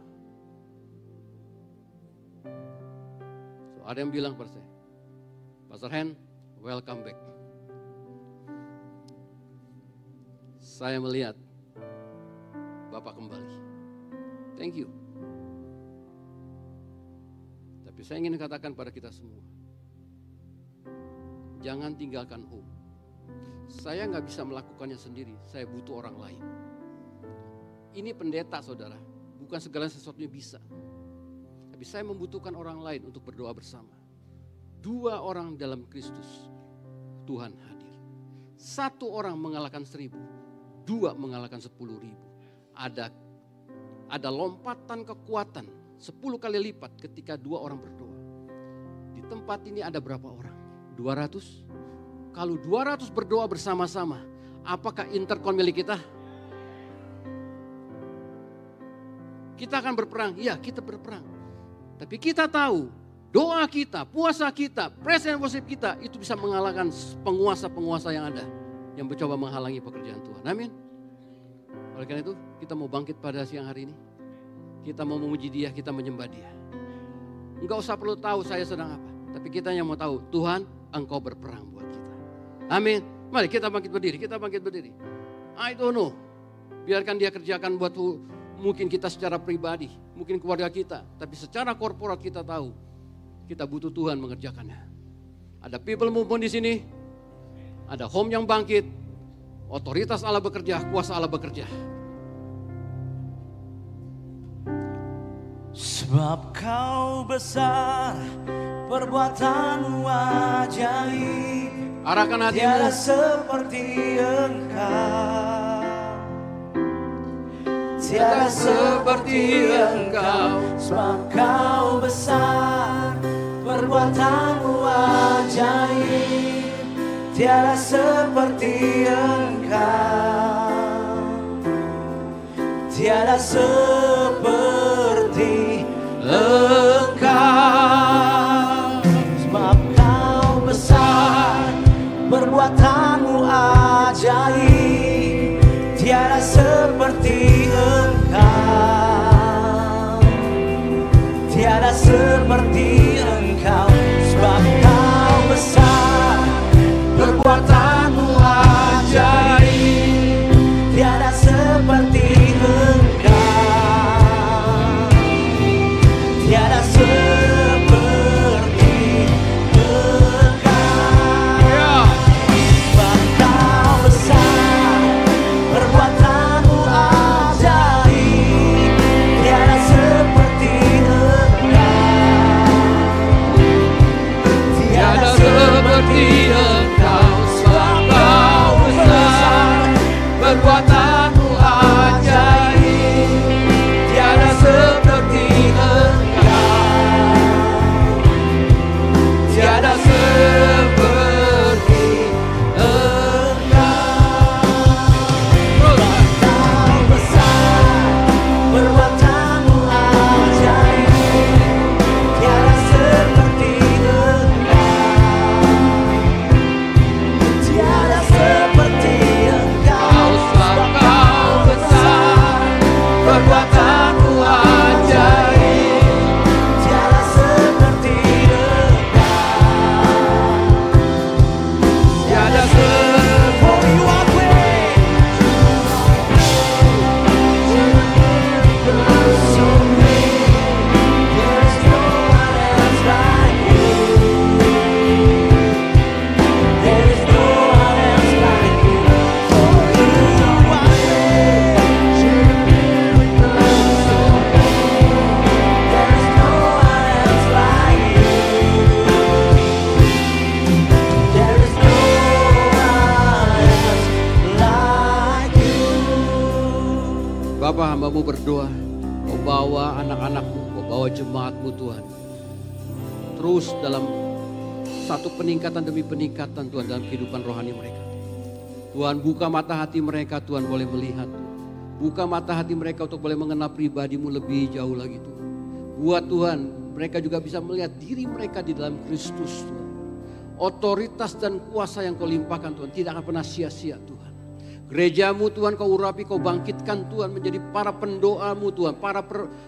Ada yang bilang pada saya, Pastor Hen, welcome back. Saya melihat Bapak kembali. Thank you. Tapi saya ingin katakan pada kita semua, jangan tinggalkan hope. Saya nggak bisa melakukannya sendiri, saya butuh orang lain. Ini pendeta saudara, bukan segala sesuatunya bisa. Tapi saya membutuhkan orang lain untuk berdoa bersama. 2 orang dalam Kristus, Tuhan hadir. 1 orang mengalahkan 1000. 2 mengalahkan 10.000. Ada lompatan kekuatan 10 kali lipat ketika 2 orang berdoa. tempat ini ada berapa orang? 200? Kalau 200 berdoa bersama-sama, apakah intercon milik kita? Kita akan berperang, iya kita berperang. Tapi kita tahu, doa kita, puasa kita, praise and worship kita, itu bisa mengalahkan penguasa-penguasa yang ada. Yang mencoba menghalangi pekerjaan Tuhan. Amin. Oleh karena itu, kita mau bangkit pada siang hari ini. Kita mau memuji Dia, kita menyembah Dia. Enggak usah perlu tahu saya sedang apa. Tapi kita yang mau tahu, Tuhan Engkau berperang buat kita. Amin. Mari kita bangkit berdiri, kita bangkit berdiri. I don't know. Biarkan Dia kerjakan buat mungkin kita secara pribadi, mungkin keluarga kita. Tapi secara korporat kita tahu, kita butuh Tuhan mengerjakannya. Ada people movement di sini. Ada home yang bangkit. Otoritas Allah bekerja, kuasa Allah bekerja. Sebab Kau besar, perbuatanmu ajaib. Arahkan hatimu. Tiada seperti Engkau. Tiada seperti Engkau. Sebab Kau besar, perbuatanmu ajaib. Tiada seperti Engkau. Tiada seperti Engkau. Sebab Kau besar, perbuatanmu ajaib. Tiada seperti Engkau. Tiada seperti Engkau. Sebab Kau besar, perbuatanmu ajaib. Tiada seperti Engkau. Tiada seperti Engkau. Sebab Kau besar, perbuatanmu ajaib. Tiada seperti Engkau. Tiada seperti Engkau. Sebab Kau besar, perbuatanmu ajaib. Tiada seperti Engkau. Tiada seperti Engkau. Kau besar, perbuatanmu ajaib. Tiada seperti Engkau. Tiada seperti Engkau. Sebab Kau besar, perbuatanmu ajaib. Tiada seperti Engkau. Tiada seperti For you are great. So great. There is no one else like you. There is no one else like you. For you are great. There is no one else like you. There is no one else like you. Bapa, hamba-Mu berdoa, Kau bawa anak-anak-Mu, Kau bawa jemaat-Mu Tuhan. Terus dalam satu peningkatan demi peningkatan Tuhan dalam kehidupan rohani mereka. Tuhan, buka mata hati mereka, Tuhan boleh melihat. Buka mata hati mereka untuk boleh mengenal pribadi-Mu lebih jauh lagi Tuhan. Buat Tuhan, mereka juga bisa melihat diri mereka di dalam Kristus Tuhan. Otoritas dan kuasa yang Kau limpahkan Tuhan tidak akan pernah sia-sia Tuhan. Gereja-Mu Tuhan Kau urapi, Kau bangkitkan Tuhan menjadi para pendoa-Mu Tuhan.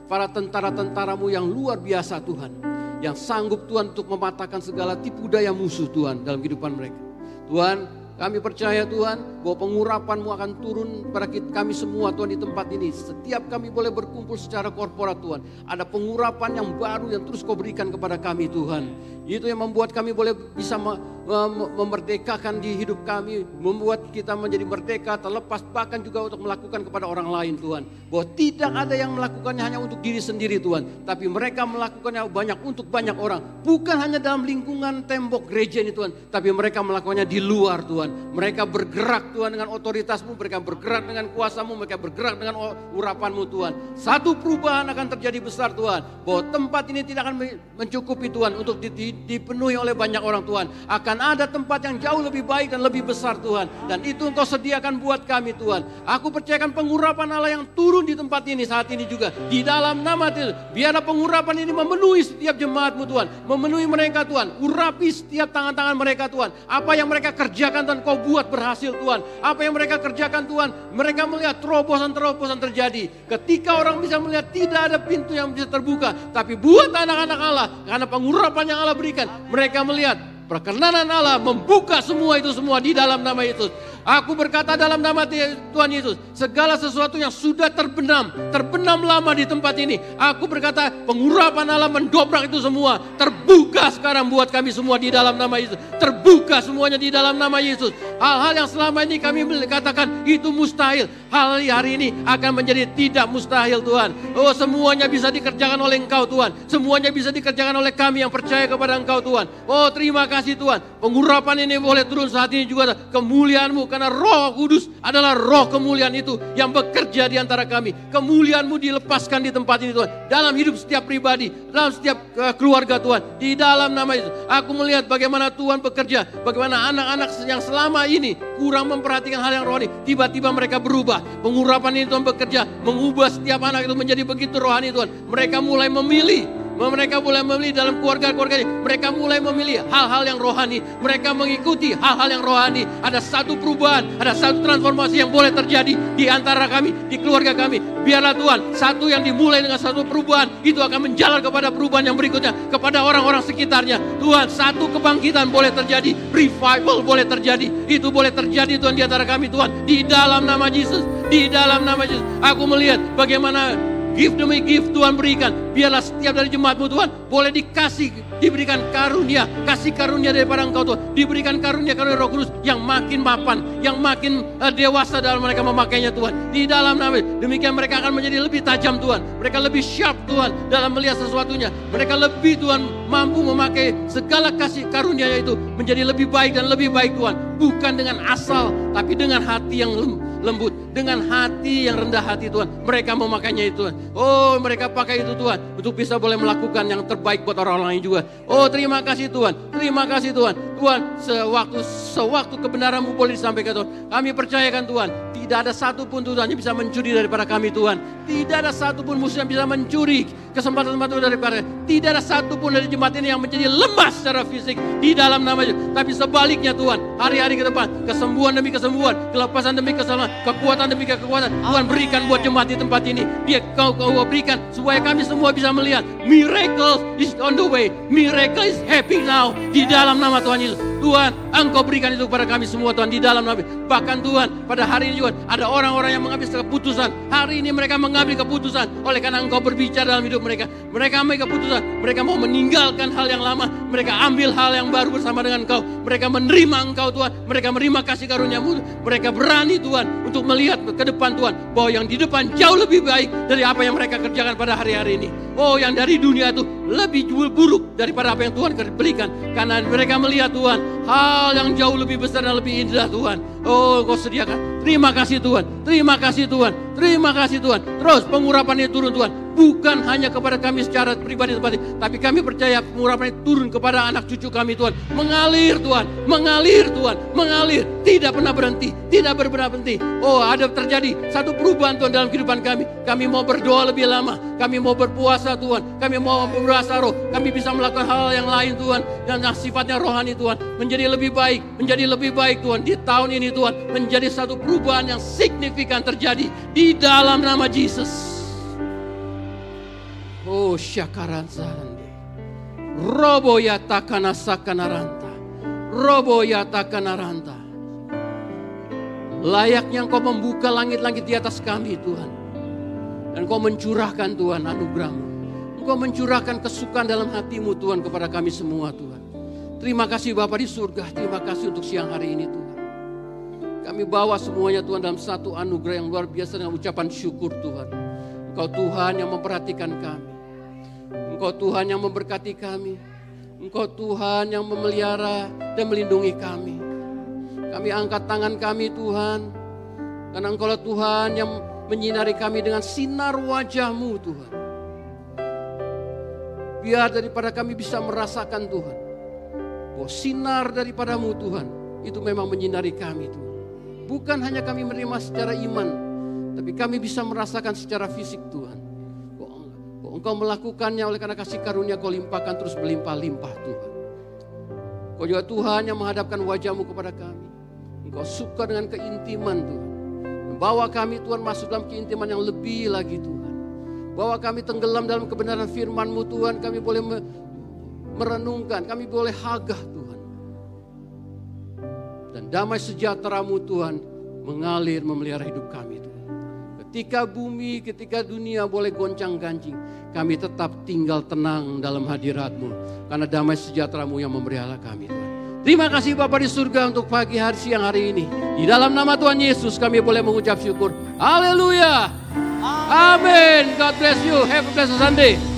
Para tentara-tentara-Mu yang luar biasa Tuhan. Yang sanggup Tuhan untuk mematahkan segala tipu daya musuh Tuhan dalam kehidupan mereka. Tuhan, kami percaya Tuhan bahwa pengurapan-Mu akan turun pada kami semua Tuhan di tempat ini. Setiap kami boleh berkumpul secara korporat Tuhan. Ada pengurapan yang baru yang terus Kau berikan kepada kami Tuhan. Itu yang membuat kami boleh bisa memerdekakan di hidup kami. Membuat kita menjadi merdeka, terlepas bahkan juga untuk melakukan kepada orang lain Tuhan. Bahwa tidak ada yang melakukannya hanya untuk diri sendiri Tuhan. Tapi mereka melakukannya banyak untuk banyak orang. Bukan hanya dalam lingkungan tembok gereja ini Tuhan. Tapi mereka melakukannya di luar Tuhan. Tuhan. Mereka bergerak Tuhan dengan otoritas-Mu, mereka bergerak dengan kuasa-Mu, mereka bergerak dengan urapan-Mu Tuhan. Satu perubahan akan terjadi besar Tuhan. Bahwa tempat ini tidak akan mencukupi Tuhan untuk dipenuhi oleh banyak orang Tuhan. Akan ada tempat yang jauh lebih baik dan lebih besar Tuhan. Dan itu Engkau sediakan buat kami Tuhan. Aku percayakan pengurapan Allah yang turun di tempat ini saat ini juga. Di dalam nama Tuhan. Biarlah pengurapan ini memenuhi setiap jemaat-Mu Tuhan. Memenuhi mereka Tuhan. Urapi setiap tangan-tangan mereka Tuhan. Apa yang mereka kerjakan Tuhan Kau buat berhasil Tuhan. Apa yang mereka kerjakan Tuhan. Mereka melihat terobosan-terobosan terjadi. Ketika orang bisa melihat tidak ada pintu yang bisa terbuka. Tapi buat anak-anak Allah. Karena pengurapan yang Allah berikan. Mereka melihat perkenanan Allah membuka semua itu semua di dalam nama Yesus. Aku berkata dalam nama Tuhan Yesus, segala sesuatu yang sudah terbenam lama di tempat ini. Aku berkata pengurapan Allah mendobrak itu semua. Terbuka sekarang buat kami semua di dalam nama Yesus. Terbuka semuanya di dalam nama Yesus. Hal-hal yang selama ini kami katakan itu mustahil. Hari ini akan menjadi tidak mustahil Tuhan. Oh, semuanya bisa dikerjakan oleh Engkau Tuhan. Semuanya bisa dikerjakan oleh kami yang percaya kepada Engkau Tuhan. Oh, terima kasih Tuhan. Pengurapan ini boleh turun saat ini juga. Kemuliaan-Mu. Karena Roh Kudus adalah roh kemuliaan itu yang bekerja di antara kami. Kemuliaan-Mu dilepaskan di tempat ini Tuhan. Dalam hidup setiap pribadi, dalam setiap keluarga Tuhan. Di dalam nama Yesus. Aku melihat bagaimana Tuhan bekerja. Bagaimana anak-anak yang selama ini kurang memperhatikan hal yang rohani. Tiba-tiba mereka berubah. Pengurapan ini Tuhan bekerja. Mengubah setiap anak itu menjadi begitu rohani Tuhan. Mereka mulai memilih. Mereka mulai memilih dalam keluarga-keluarganya. Mereka mulai memilih hal-hal yang rohani. Mereka mengikuti hal-hal yang rohani. Ada satu perubahan, ada satu transformasi yang boleh terjadi di antara kami, di keluarga kami. Biarlah Tuhan, satu yang dimulai dengan satu perubahan, itu akan menjalar kepada perubahan yang berikutnya. Kepada orang-orang sekitarnya. Tuhan, satu kebangkitan boleh terjadi. Revival boleh terjadi. Itu boleh terjadi Tuhan di antara kami Tuhan. Di dalam nama Yesus. Di dalam nama Yesus. Aku melihat bagaimana gift demi gift Tuhan berikan. Biarlah setiap dari jemaat-Mu Tuhan boleh diberikan karunia. Kasih karunia daripada Engkau Tuhan. Diberikan karunia Roh Kudus yang makin mapan. Yang makin dewasa dalam mereka memakainya Tuhan. Di dalam nama demikian mereka akan menjadi lebih tajam Tuhan. Mereka lebih sharp Tuhan dalam melihat sesuatunya. Mereka lebih Tuhan mampu memakai segala kasih karunia itu menjadi lebih baik dan lebih baik Tuhan. Bukan dengan asal tapi dengan hati yang lembut. Dengan hati yang rendah hati Tuhan. Mereka memakainya itu Tuhan. Oh, mereka pakai itu Tuhan. Untuk bisa boleh melakukan yang terbaik buat orang-orang lain juga. Oh, terima kasih Tuhan. Terima kasih Tuhan. Tuhan, sewaktu kebenaran-Mu boleh disampaikan Tuhan. Kami percayakan Tuhan. Tidak ada satupun Tuhan yang bisa mencuri daripada kami Tuhan. Tidak ada satupun musuh yang bisa mencuri kesempatan-kesempatan daripada. Tidak ada satupun dari jemaat ini yang menjadi lemah secara fisik. Di dalam nama Yesus. Tapi sebaliknya Tuhan. Hari-hari ke depan. Kesembuhan demi kesembuhan. Kelepasan demi keselamatan. Kekuatan demi kekuatan. Tuhan berikan buat jemaat di tempat ini. Dia kau berikan supaya kami semua bisa melihat. Miracle is on the way. Miracle is happening now. Di dalam nama Tuhan Yesus. Tuhan, Engkau berikan itu kepada kami semua Tuhan. Di dalam nama. Bahkan Tuhan, pada hari ini juga ada orang-orang yang mengambil keputusan. Hari ini mereka mengambil keputusan. Oleh karena Engkau berbicara dalam hidup mereka. Mereka ambil keputusan. Mereka mau meninggalkan hal yang lama. Mereka ambil hal yang baru bersama dengan Engkau. Mereka menerima Engkau Tuhan. Mereka menerima kasih karunia-Mu. Mereka berani Tuhan untuk melihat ke depan Tuhan. Bahwa yang di depan jauh lebih baik dari apa yang mereka kerjakan pada hari-hari ini. Oh, yang dari dunia itu lebih buruk daripada apa yang Tuhan berikan. Karena mereka melihat Tuhan hal yang jauh lebih besar dan lebih indah Tuhan. Oh, Kau sediakan. Terima kasih Tuhan. Terima kasih Tuhan. Terima kasih Tuhan. Terus pengurapan itu turun Tuhan. Bukan hanya kepada kami secara pribadi, tapi kami percaya pengurapan itu turun kepada anak cucu kami Tuhan. Mengalir Tuhan. Mengalir Tuhan. Mengalir. Tidak pernah berhenti. Tidak pernah berhenti. Oh, ada terjadi satu perubahan Tuhan dalam kehidupan kami. Kami mau berdoa lebih lama. Kami mau berpuasa Tuhan. Kami mau berasa roh. Kami bisa melakukan hal yang lain Tuhan. Dan yang sifatnya rohani Tuhan. Menjadi lebih baik. Menjadi lebih baik Tuhan. Di tahun ini Tuhan. Menjadi satu perubahan yang signifikan terjadi. Di dalam nama Yesus. Oh, syakaran sarande. Robo yatakana sakanaranta. Robo yatakana ranta. Layaknya Engkau membuka langit-langit di atas kami Tuhan. Dan Engkau mencurahkan Tuhan anugerah-Mu. Engkau mencurahkan kesukaan dalam hati-Mu Tuhan kepada kami semua Tuhan. Terima kasih Bapa di surga. Terima kasih untuk siang hari ini Tuhan. Kami bawa semuanya Tuhan dalam satu anugerah yang luar biasa dengan ucapan syukur Tuhan. Engkau Tuhan yang memperhatikan kami. Engkau Tuhan yang memberkati kami. Engkau Tuhan yang memelihara dan melindungi kami. Kami angkat tangan kami Tuhan. Karena Engkaulah Tuhan yang menyinari kami dengan sinar wajah-Mu Tuhan. Biar daripada kami bisa merasakan Tuhan, bahwa sinar daripada-Mu Tuhan, itu memang menyinari kami Tuhan. Bukan hanya kami menerima secara iman, tapi kami bisa merasakan secara fisik Tuhan. Bahwa Engkau melakukannya oleh karena kasih karunia Kau limpahkan terus berlimpah-limpah Tuhan. Kau juga Tuhan yang menghadapkan wajah-Mu kepada kami. Engkau suka dengan keintiman Tuhan. Bawa kami Tuhan masuk dalam keintiman yang lebih lagi Tuhan. Bawa kami tenggelam dalam kebenaran firman-Mu Tuhan. Kami boleh merenungkan, kami boleh hagah Tuhan. Dan damai sejahtera-Mu Tuhan mengalir memelihara hidup kami Tuhan. Ketika bumi, ketika dunia boleh goncang-ganjing, kami tetap tinggal tenang dalam hadirat-Mu. Karena damai sejahtera-Mu yang memelihara kami Tuhan. Terima kasih Bapa di surga untuk pagi hari siang hari ini. Di dalam nama Tuhan Yesus kami boleh mengucap syukur. Haleluya. Amin. God bless you. Have a blessed Sunday.